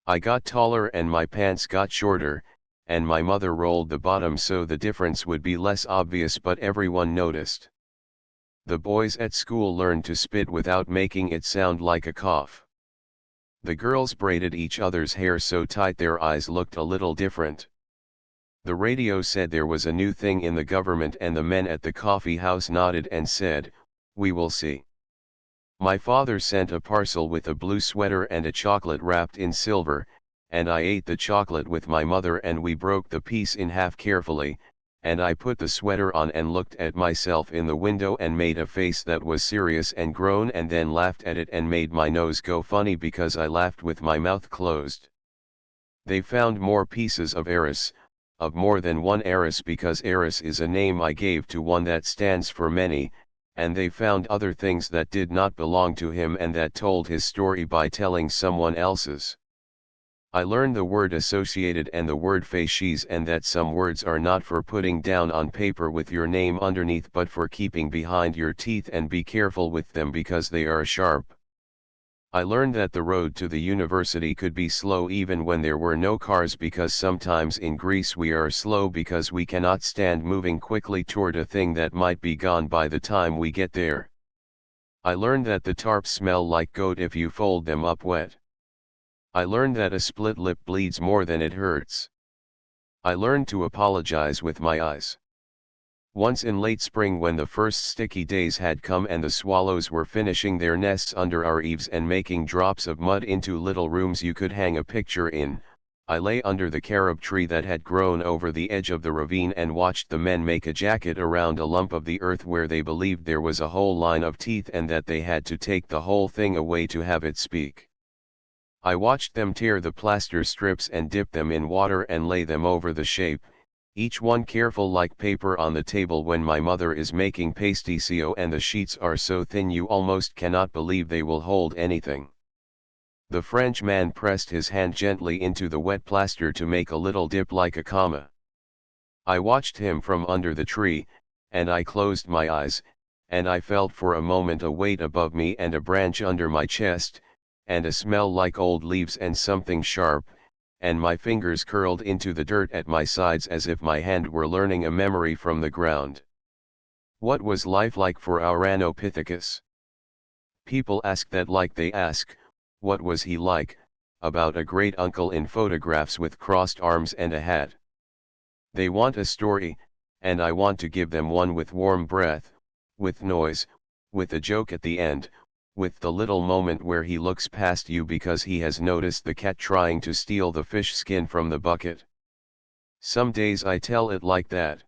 A: I got taller and my pants got shorter, and my mother rolled the bottom so the difference would be less obvious, but everyone noticed. The boys at school learned to spit without making it sound like a cough. The girls braided each other's hair so tight their eyes looked a little different. The radio said there was a new thing in the government and the men at the coffee house nodded and said, "We will see." My father sent a parcel with a blue sweater and a chocolate wrapped in silver, and I ate the chocolate with my mother and we broke the piece in half carefully, and I put the sweater on and looked at myself in the window and made a face that was serious and groaned and then laughed at it and made my nose go funny because I laughed with my mouth closed. They found more pieces of Eris, of more than one Eris because Eris is a name I gave to one that stands for many, and they found other things that did not belong to him and that told his story by telling someone else's. I learned the word associated and the word facies and that some words are not for putting down on paper with your name underneath but for keeping behind your teeth and be careful with them because they are sharp. I learned that the road to the university could be slow even when there were no cars because sometimes in Greece we are slow because we cannot stand moving quickly toward a thing that might be gone by the time we get there. I learned that the tarps smell like goat if you fold them up wet. I learned that a split lip bleeds more than it hurts. I learned to apologize with my eyes. Once in late spring when the first sticky days had come and the swallows were finishing their nests under our eaves and making drops of mud into little rooms you could hang a picture in, I lay under the carob tree that had grown over the edge of the ravine and watched the men make a jacket around a lump of the earth where they believed there was a whole line of teeth and that they had to take the whole thing away to have it speak. I watched them tear the plaster strips and dip them in water and lay them over the shape, each one careful like paper on the table when my mother is making pasticcio and the sheets are so thin you almost cannot believe they will hold anything. The French man pressed his hand gently into the wet plaster to make a little dip like a comma. I watched him from under the tree, and I closed my eyes, and I felt for a moment a weight above me and a branch under my chest, and a smell like old leaves and something sharp, and my fingers curled into the dirt at my sides as if my hand were learning a memory from the ground. What was life like for Ouranopithecus? People ask that like they ask, what was he like, about a great uncle in photographs with crossed arms and a hat. They want a story, and I want to give them one with warm breath, with noise, with a joke at the end, with the little moment where he looks past you because he has noticed the cat trying to steal the fish skin from the bucket. Some days I tell it like that.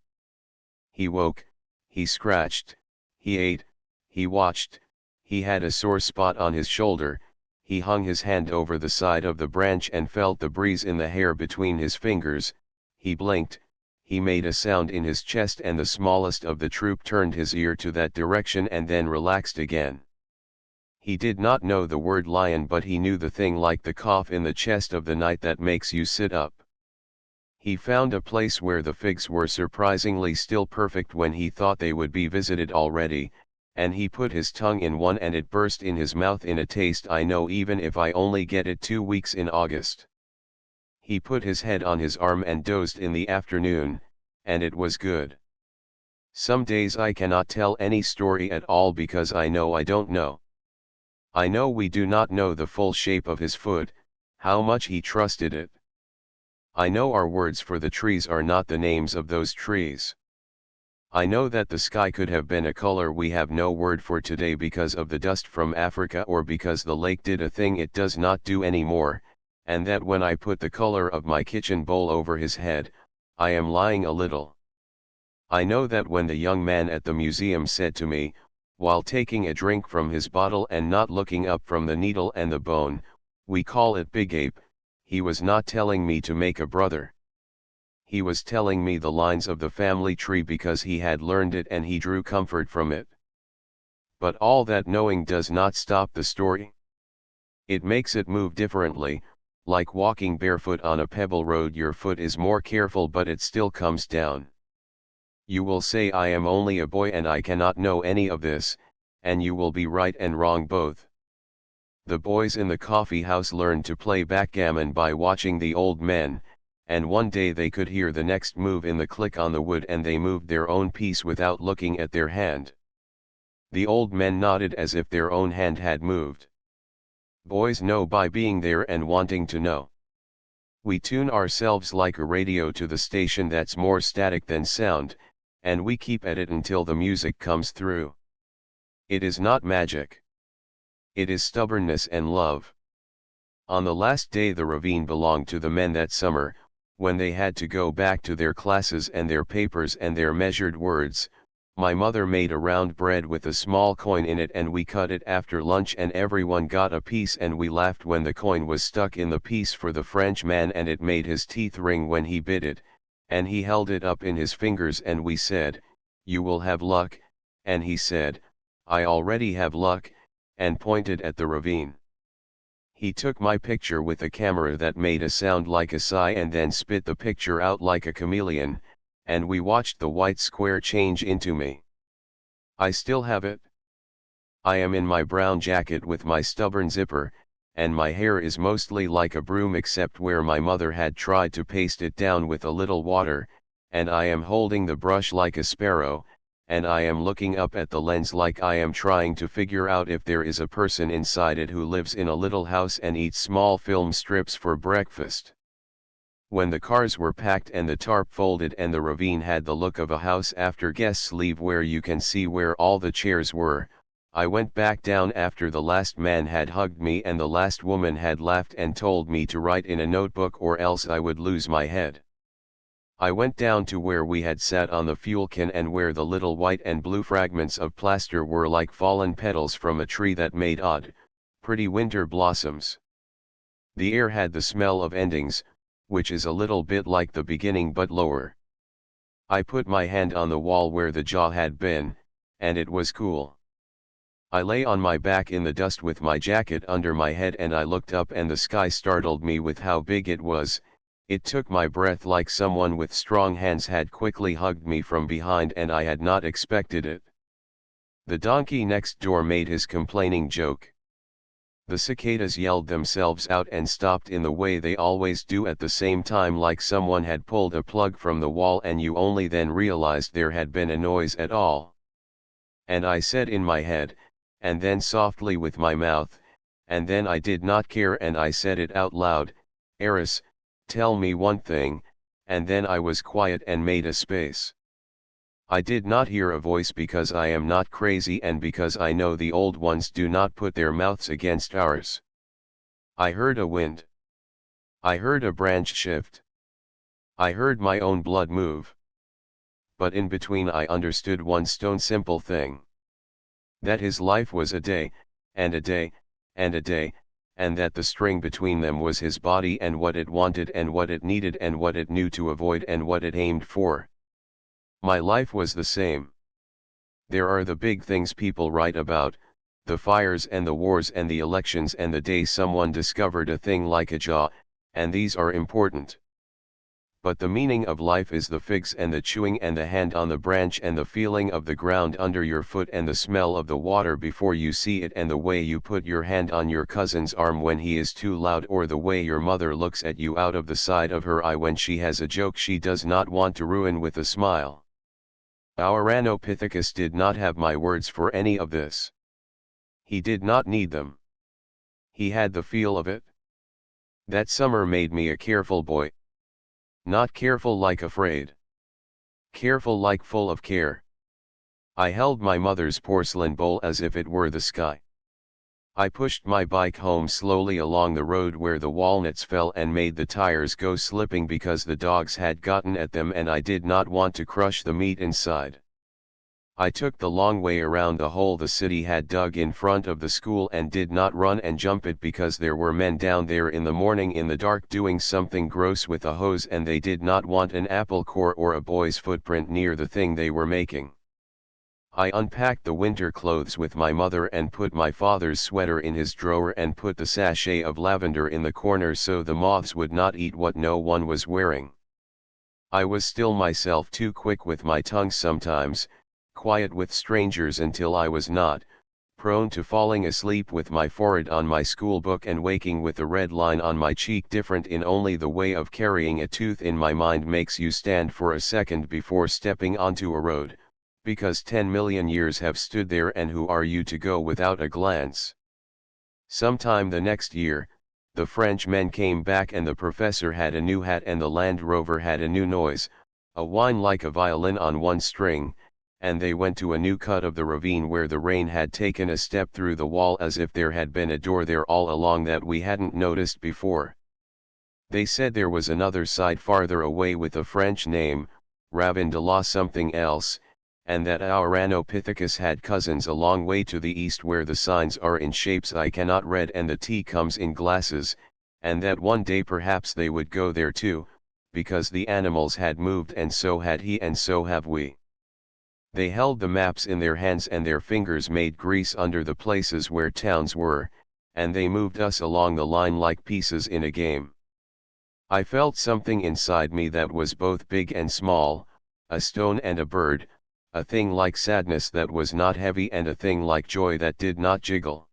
A: He woke, he scratched, he ate, he watched, he had a sore spot on his shoulder, he hung his hand over the side of the branch and felt the breeze in the hair between his fingers, he blinked, he made a sound in his chest and the smallest of the troop turned his ear to that direction and then relaxed again. He did not know the word lion but he knew the thing like the cough in the chest of the night that makes you sit up. He found a place where the figs were surprisingly still perfect when he thought they would be visited already, and he put his tongue in one and it burst in his mouth in a taste I know even if I only get it 2 weeks in August. He put his head on his arm and dozed in the afternoon, and it was good. Some days I cannot tell any story at all because I know I don't know. I know we do not know the full shape of his foot, how much he trusted it. I know our words for the trees are not the names of those trees. I know that the sky could have been a color we have no word for today because of the dust from Africa or because the lake did a thing it does not do anymore, and that when I put the color of my kitchen bowl over his head, I am lying a little. I know that when the young man at the museum said to me, while taking a drink from his bottle and not looking up from the needle and the bone, we call it big ape, he was not telling me to make a brother. He was telling me the lines of the family tree because he had learned it and he drew comfort from it. But all that knowing does not stop the story. It makes it move differently, like walking barefoot on a pebble road. Your foot is more careful but it still comes down. You will say I am only a boy and I cannot know any of this, and you will be right and wrong both. The boys in the coffee house learned to play backgammon by watching the old men, and one day they could hear the next move in the click on the wood and they moved their own piece without looking at their hand. The old men nodded as if their own hand had moved. Boys know by being there and wanting to know. We tune ourselves like a radio to the station that's more static than sound, and we keep at it until the music comes through. It is not magic. It is stubbornness and love. On the last day the ravine belonged to the men that summer, when they had to go back to their classes and their papers and their measured words. My mother made a round bread with a small coin in it and we cut it after lunch and everyone got a piece and we laughed when the coin was stuck in the piece for the Frenchman and it made his teeth ring when he bit it, and he held it up in his fingers and we said, "You will have luck," and he said, "I already have luck," and pointed at the ravine. He took my picture with a camera that made a sound like a sigh and then spit the picture out like a chameleon, and we watched the white square change into me. I still have it. I am in my brown jacket with my stubborn zipper, and my hair is mostly like a broom except where my mother had tried to paste it down with a little water, and I am holding the brush like a sparrow, and I am looking up at the lens like I am trying to figure out if there is a person inside it who lives in a little house and eats small film strips for breakfast. When the cars were packed and the tarp folded and the ravine had the look of a house after guests leave where you can see where all the chairs were, I went back down after the last man had hugged me and the last woman had laughed and told me to write in a notebook or else I would lose my head. I went down to where we had sat on the fuel can and where the little white and blue fragments of plaster were like fallen petals from a tree that made odd, pretty winter blossoms. The air had the smell of endings, which is a little bit like the beginning but lower. I put my hand on the wall where the jaw had been, and it was cool. I lay on my back in the dust with my jacket under my head and I looked up and the sky startled me with how big it was. It took my breath like someone with strong hands had quickly hugged me from behind and I had not expected it. The donkey next door made his complaining joke. The cicadas yelled themselves out and stopped in the way they always do at the same time like someone had pulled a plug from the wall and you only then realized there had been a noise at all. And I said in my head, and then softly with my mouth, and then I did not care and I said it out loud, "Eris, tell me one thing," and then I was quiet and made a space. I did not hear a voice because I am not crazy and because I know the old ones do not put their mouths against ours. I heard a wind. I heard a branch shift. I heard my own blood move. But in between I understood one stone simple thing. That his life was a day, and a day, and a day, and that the string between them was his body and what it wanted and what it needed and what it knew to avoid and what it aimed for. My life was the same. There are the big things people write about, the fires and the wars and the elections and the day someone discovered a thing like a jaw, and these are important. But the meaning of life is the figs and the chewing and the hand on the branch and the feeling of the ground under your foot and the smell of the water before you see it and the way you put your hand on your cousin's arm when he is too loud or the way your mother looks at you out of the side of her eye when she has a joke she does not want to ruin with a smile. Ouranopithecus did not have my words for any of this. He did not need them. He had the feel of it. That summer made me a careful boy. Not careful like afraid. Careful like full of care. I held my mother's porcelain bowl as if it were the sky. I pushed my bike home slowly along the road where the walnuts fell and made the tires go slipping because the dogs had gotten at them and I did not want to crush the meat inside. I took the long way around the hole the city had dug in front of the school and did not run and jump it because there were men down there in the morning in the dark doing something gross with a hose and they did not want an apple core or a boy's footprint near the thing they were making. I unpacked the winter clothes with my mother and put my father's sweater in his drawer and put the sachet of lavender in the corner so the moths would not eat what no one was wearing. I was still myself too quick with my tongue sometimes, quiet with strangers until I was not, prone to falling asleep with my forehead on my school book and waking with a red line on my cheek different in only the way of carrying a tooth in my mind makes you stand for a second before stepping onto a road. Because 10 million years have stood there and who are you to go without a glance? Sometime the next year, the Frenchmen came back and the professor had a new hat and the Land Rover had a new noise, a whine like a violin on one string, and they went to a new cut of the ravine where the rain had taken a step through the wall as if there had been a door there all along that we hadn't noticed before. They said there was another side farther away with a French name, Ravin de la something else, and that Ouranopithecus had cousins a long way to the east where the signs are in shapes I cannot read and the tea comes in glasses, and that one day perhaps they would go there too, because the animals had moved and so had he and so have we. They held the maps in their hands and their fingers made grease under the places where towns were, and they moved us along the line like pieces in a game. I felt something inside me that was both big and small, a stone and a bird, a thing like sadness that was not heavy and a thing like joy that did not jiggle.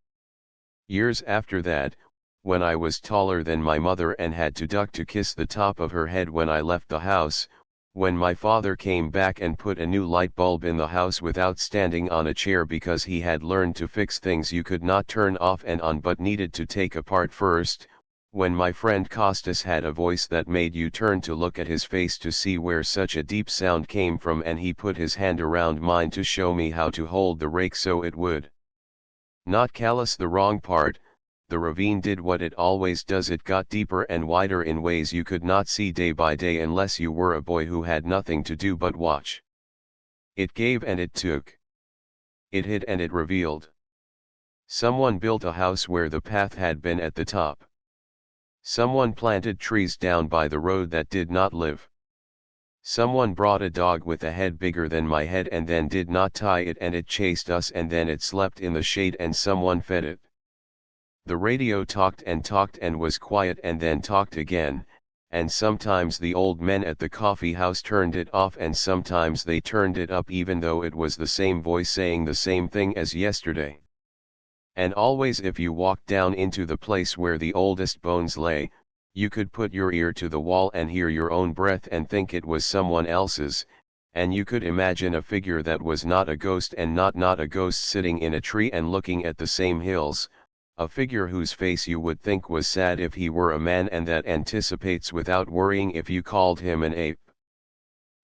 A: Years after that, when I was taller than my mother and had to duck to kiss the top of her head when I left the house, when my father came back and put a new light bulb in the house without standing on a chair because he had learned to fix things you could not turn off and on but needed to take apart first, when my friend Costas had a voice that made you turn to look at his face to see where such a deep sound came from and he put his hand around mine to show me how to hold the rake so it would not callous the wrong part, the ravine did what it always does, it got deeper and wider in ways you could not see day by day unless you were a boy who had nothing to do but watch. It gave and it took. It hid and it revealed. Someone built a house where the path had been at the top. Someone planted trees down by the road that did not live. Someone brought a dog with a head bigger than my head and then did not tie it and it chased us and then it slept in the shade and someone fed it. The radio talked and was quiet and then talked again, and sometimes the old men at the coffee house turned it off and sometimes they turned it up even though it was the same voice saying the same thing as yesterday. And always if you walked down into the place where the oldest bones lay, you could put your ear to the wall and hear your own breath and think it was someone else's, and you could imagine a figure that was not a ghost and not a ghost sitting in a tree and looking at the same hills, a figure whose face you would think was sad if he were a man and that anticipates without worrying if you called him an ape.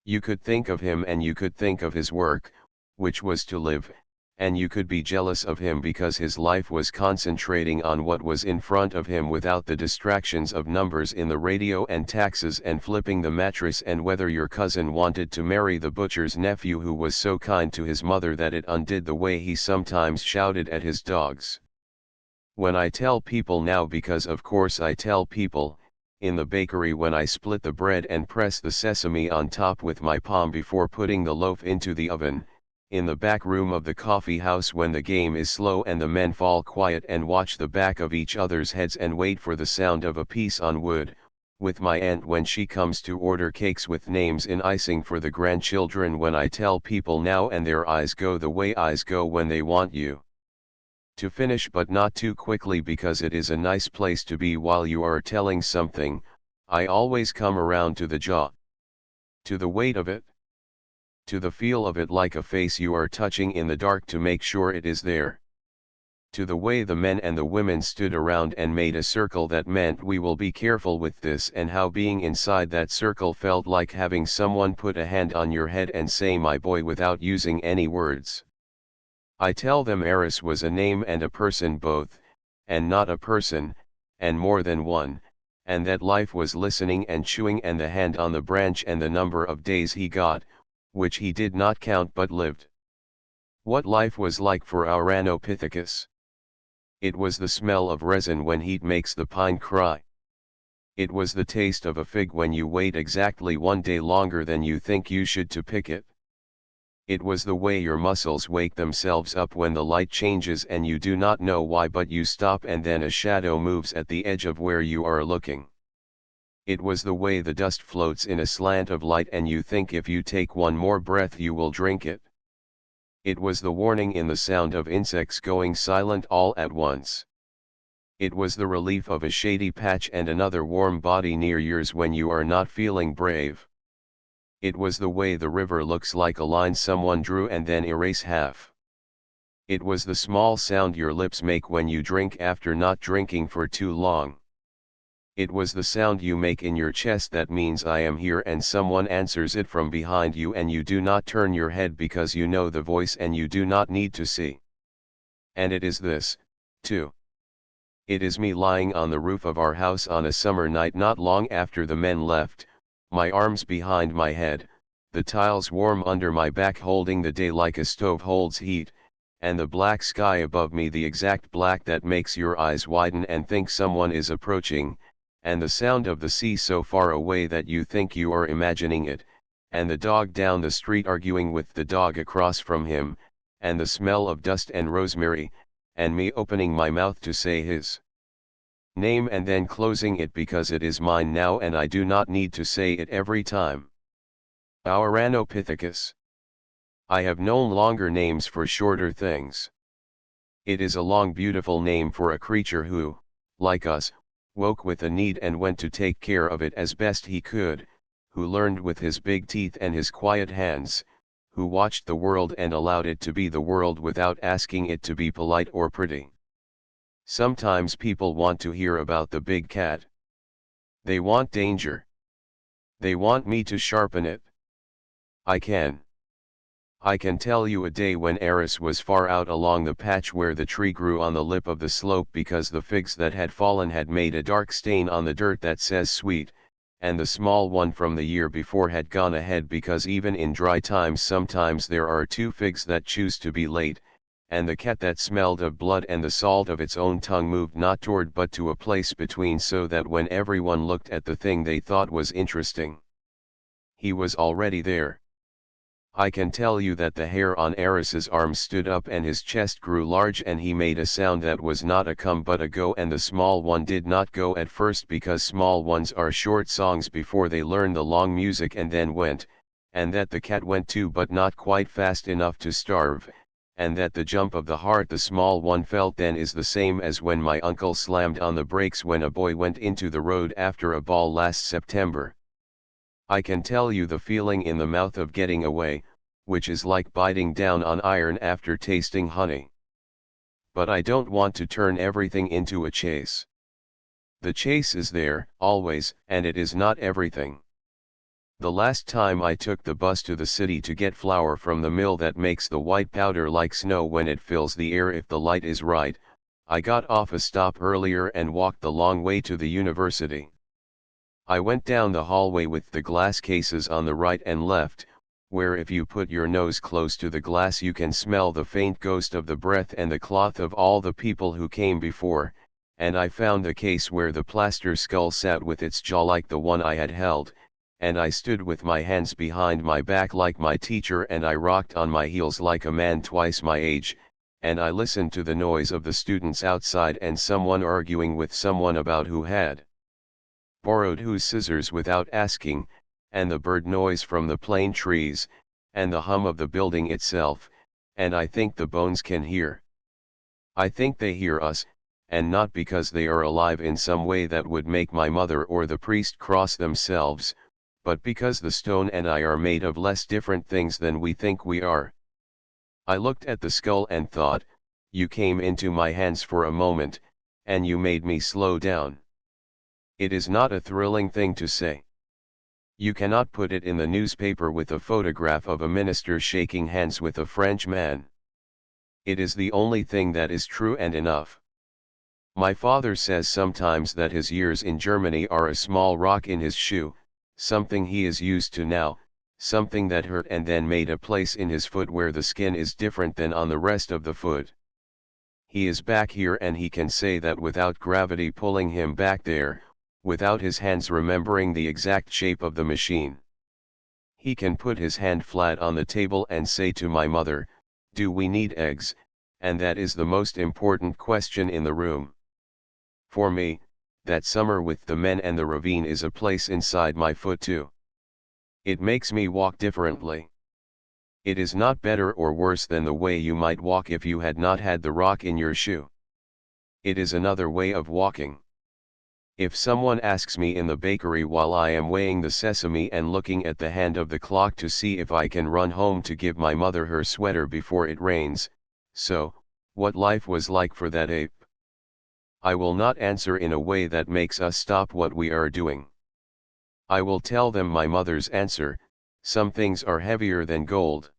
A: You could think of him and you could think of his work, which was to live, and you could be jealous of him because his life was concentrating on what was in front of him without the distractions of numbers in the radio and taxes and flipping the mattress and whether your cousin wanted to marry the butcher's nephew who was so kind to his mother that it undid the way he sometimes shouted at his dogs. When I tell people now, because of course I tell people, in the bakery when I split the bread and press the sesame on top with my palm before putting the loaf into the oven, in the back room of the coffee house when the game is slow and the men fall quiet and watch the back of each other's heads and wait for the sound of a piece on wood, with my aunt when she comes to order cakes with names in icing for the grandchildren, when I tell people now and their eyes go the way eyes go when they want you to finish but not too quickly because it is a nice place to be while you are telling something, I always come around to the jaw. To the weight of it. To the feel of it like a face you are touching in the dark to make sure it is there. To the way the men and the women stood around and made a circle that meant we will be careful with this, and how being inside that circle felt like having someone put a hand on your head and say my boy without using any words. I tell them Eris was a name and a person both, and not a person, and more than one, and that life was listening and chewing and the hand on the branch and the number of days he got, which he did not count but lived. What life was like for Ouranopithecus. It was the smell of resin when heat makes the pine cry. It was the taste of a fig when you wait exactly one day longer than you think you should to pick it. It was the way your muscles wake themselves up when the light changes and you do not know why but you stop and then a shadow moves at the edge of where you are looking. It was the way the dust floats in a slant of light and you think if you take one more breath you will drink it. It was the warning in the sound of insects going silent all at once. It was the relief of a shady patch and another warm body near yours when you are not feeling brave. It was the way the river looks like a line someone drew and then erase half. It was the small sound your lips make when you drink after not drinking for too long. It was the sound you make in your chest that means I am here, and someone answers it from behind you, and you do not turn your head because you know the voice and you do not need to see. And it is this, too. It is me lying on the roof of our house on a summer night not long after the men left, my arms behind my head, the tiles warm under my back holding the day like a stove holds heat, and the black sky above me the exact black that makes your eyes widen and think someone is approaching, and the sound of the sea so far away that you think you are imagining it, and the dog down the street arguing with the dog across from him, and the smell of dust and rosemary, and me opening my mouth to say his name and then closing it because it is mine now and I do not need to say it every time. Ouranopithecus. I have no longer names for shorter things. It is a long beautiful name for a creature who, like us, woke with a need and went to take care of it as best he could, who learned with his big teeth and his quiet hands, who watched the world and allowed it to be the world without asking it to be polite or pretty. Sometimes people want to hear about the big cat. They want danger. They want me to sharpen it. I can tell you a day when Eris was far out along the patch where the tree grew on the lip of the slope because the figs that had fallen had made a dark stain on the dirt that says sweet, and the small one from the year before had gone ahead because even in dry times sometimes there are two figs that choose to be late, and the cat that smelled of blood and the salt of its own tongue moved not toward but to a place between so that when everyone looked at the thing they thought was interesting, he was already there. I can tell you that the hair on Eris's arm stood up and his chest grew large and he made a sound that was not a come but a go, and the small one did not go at first because small ones are short songs before they learn the long music and then went, and that the cat went too but not quite fast enough to starve, and that the jump of the heart the small one felt then is the same as when my uncle slammed on the brakes when a boy went into the road after a ball last September. I can tell you the feeling in the mouth of getting away, which is like biting down on iron after tasting honey. But I don't want to turn everything into a chase. The chase is there, always, and it is not everything. The last time I took the bus to the city to get flour from the mill that makes the white powder like snow when it fills the air if the light is right, I got off a stop earlier and walked the long way to the university. I went down the hallway with the glass cases on the right and left, where if you put your nose close to the glass you can smell the faint ghost of the breath and the cloth of all the people who came before, and I found the case where the plaster skull sat with its jaw like the one I had held, and I stood with my hands behind my back like my teacher and I rocked on my heels like a man twice my age, and I listened to the noise of the students outside and someone arguing with someone about who had borrowed whose scissors without asking, and the bird noise from the plane trees, and the hum of the building itself, and I think the bones can hear. I think they hear us, and not because they are alive in some way that would make my mother or the priest cross themselves, but because the stone and I are made of less different things than we think we are. I looked at the skull and thought, you came into my hands for a moment, and you made me slow down. It is not a thrilling thing to say. You cannot put it in the newspaper with a photograph of a minister shaking hands with a French man. It is the only thing that is true and enough. My father says sometimes that his years in Germany are a small rock in his shoe, something he is used to now, something that hurt and then made a place in his foot where the skin is different than on the rest of the foot. He is back here and he can say that without gravity pulling him back there, without his hands remembering the exact shape of the machine. He can put his hand flat on the table and say to my mother, "Do we need eggs?" and that is the most important question in the room. For me, that summer with the men and the ravine is a place inside my foot too. It makes me walk differently. It is not better or worse than the way you might walk if you had not had the rock in your shoe. It is another way of walking. If someone asks me in the bakery while I am weighing the sesame and looking at the hand of the clock to see if I can run home to give my mother her sweater before it rains, so, what life was like for that ape, I will not answer in a way that makes us stop what we are doing. I will tell them my mother's answer: some things are heavier than gold.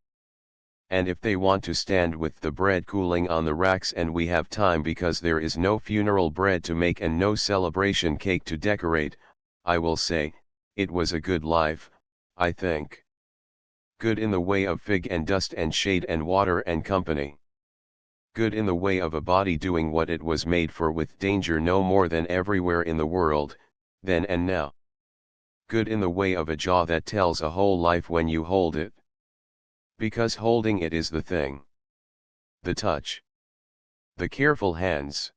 A: And if they want to stand with the bread cooling on the racks and we have time because there is no funeral bread to make and no celebration cake to decorate, I will say, it was a good life, I think. Good in the way of fig and dust and shade and water and company. Good in the way of a body doing what it was made for with danger no more than everywhere in the world, then and now. Good in the way of a jaw that tells a whole life when you hold it. Because holding it is the thing. The touch. The careful hands.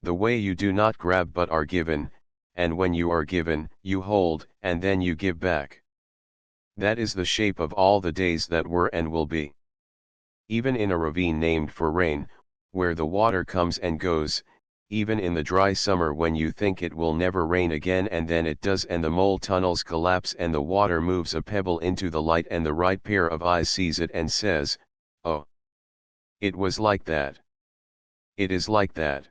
A: The way you do not grab but are given, and when you are given, you hold, and then you give back. That is the shape of all the days that were and will be. Even in a ravine named for rain, where the water comes and goes, even in the dry summer when you think it will never rain again and then it does and the mole tunnels collapse and the water moves a pebble into the light and the right pair of eyes sees it and says, oh. It was like that. It is like that.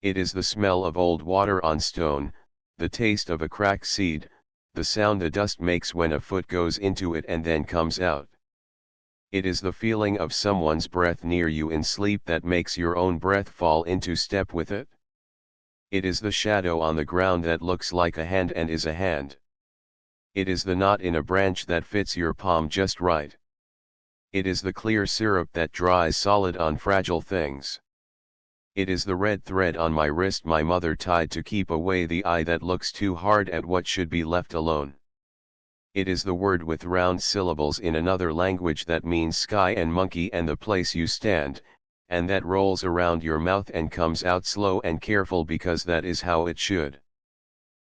A: It is the smell of old water on stone, the taste of a cracked seed, the sound the dust makes when a foot goes into it and then comes out. It is the feeling of someone's breath near you in sleep that makes your own breath fall into step with it. It is the shadow on the ground that looks like a hand and is a hand. It is the knot in a branch that fits your palm just right. It is the clear syrup that dries solid on fragile things. It is the red thread on my wrist my mother tied to keep away the eye that looks too hard at what should be left alone. It is the word with round syllables in another language that means sky and monkey and the place you stand, and that rolls around your mouth and comes out slow and careful because that is how it should.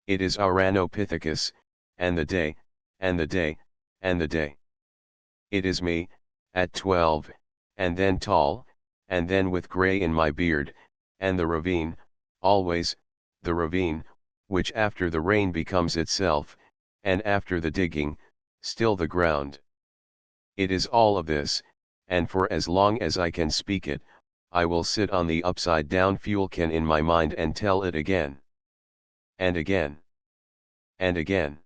A: It is Ouranopithecus, and the day, and the day, and the day. It is me, at 12, and then tall, and then with grey in my beard, and the ravine, always, the ravine, which after the rain becomes itself, and after the digging, still the ground. It is all of this, and for as long as I can speak it, I will sit on the upside down fuel can in my mind and tell it again. And again. And again.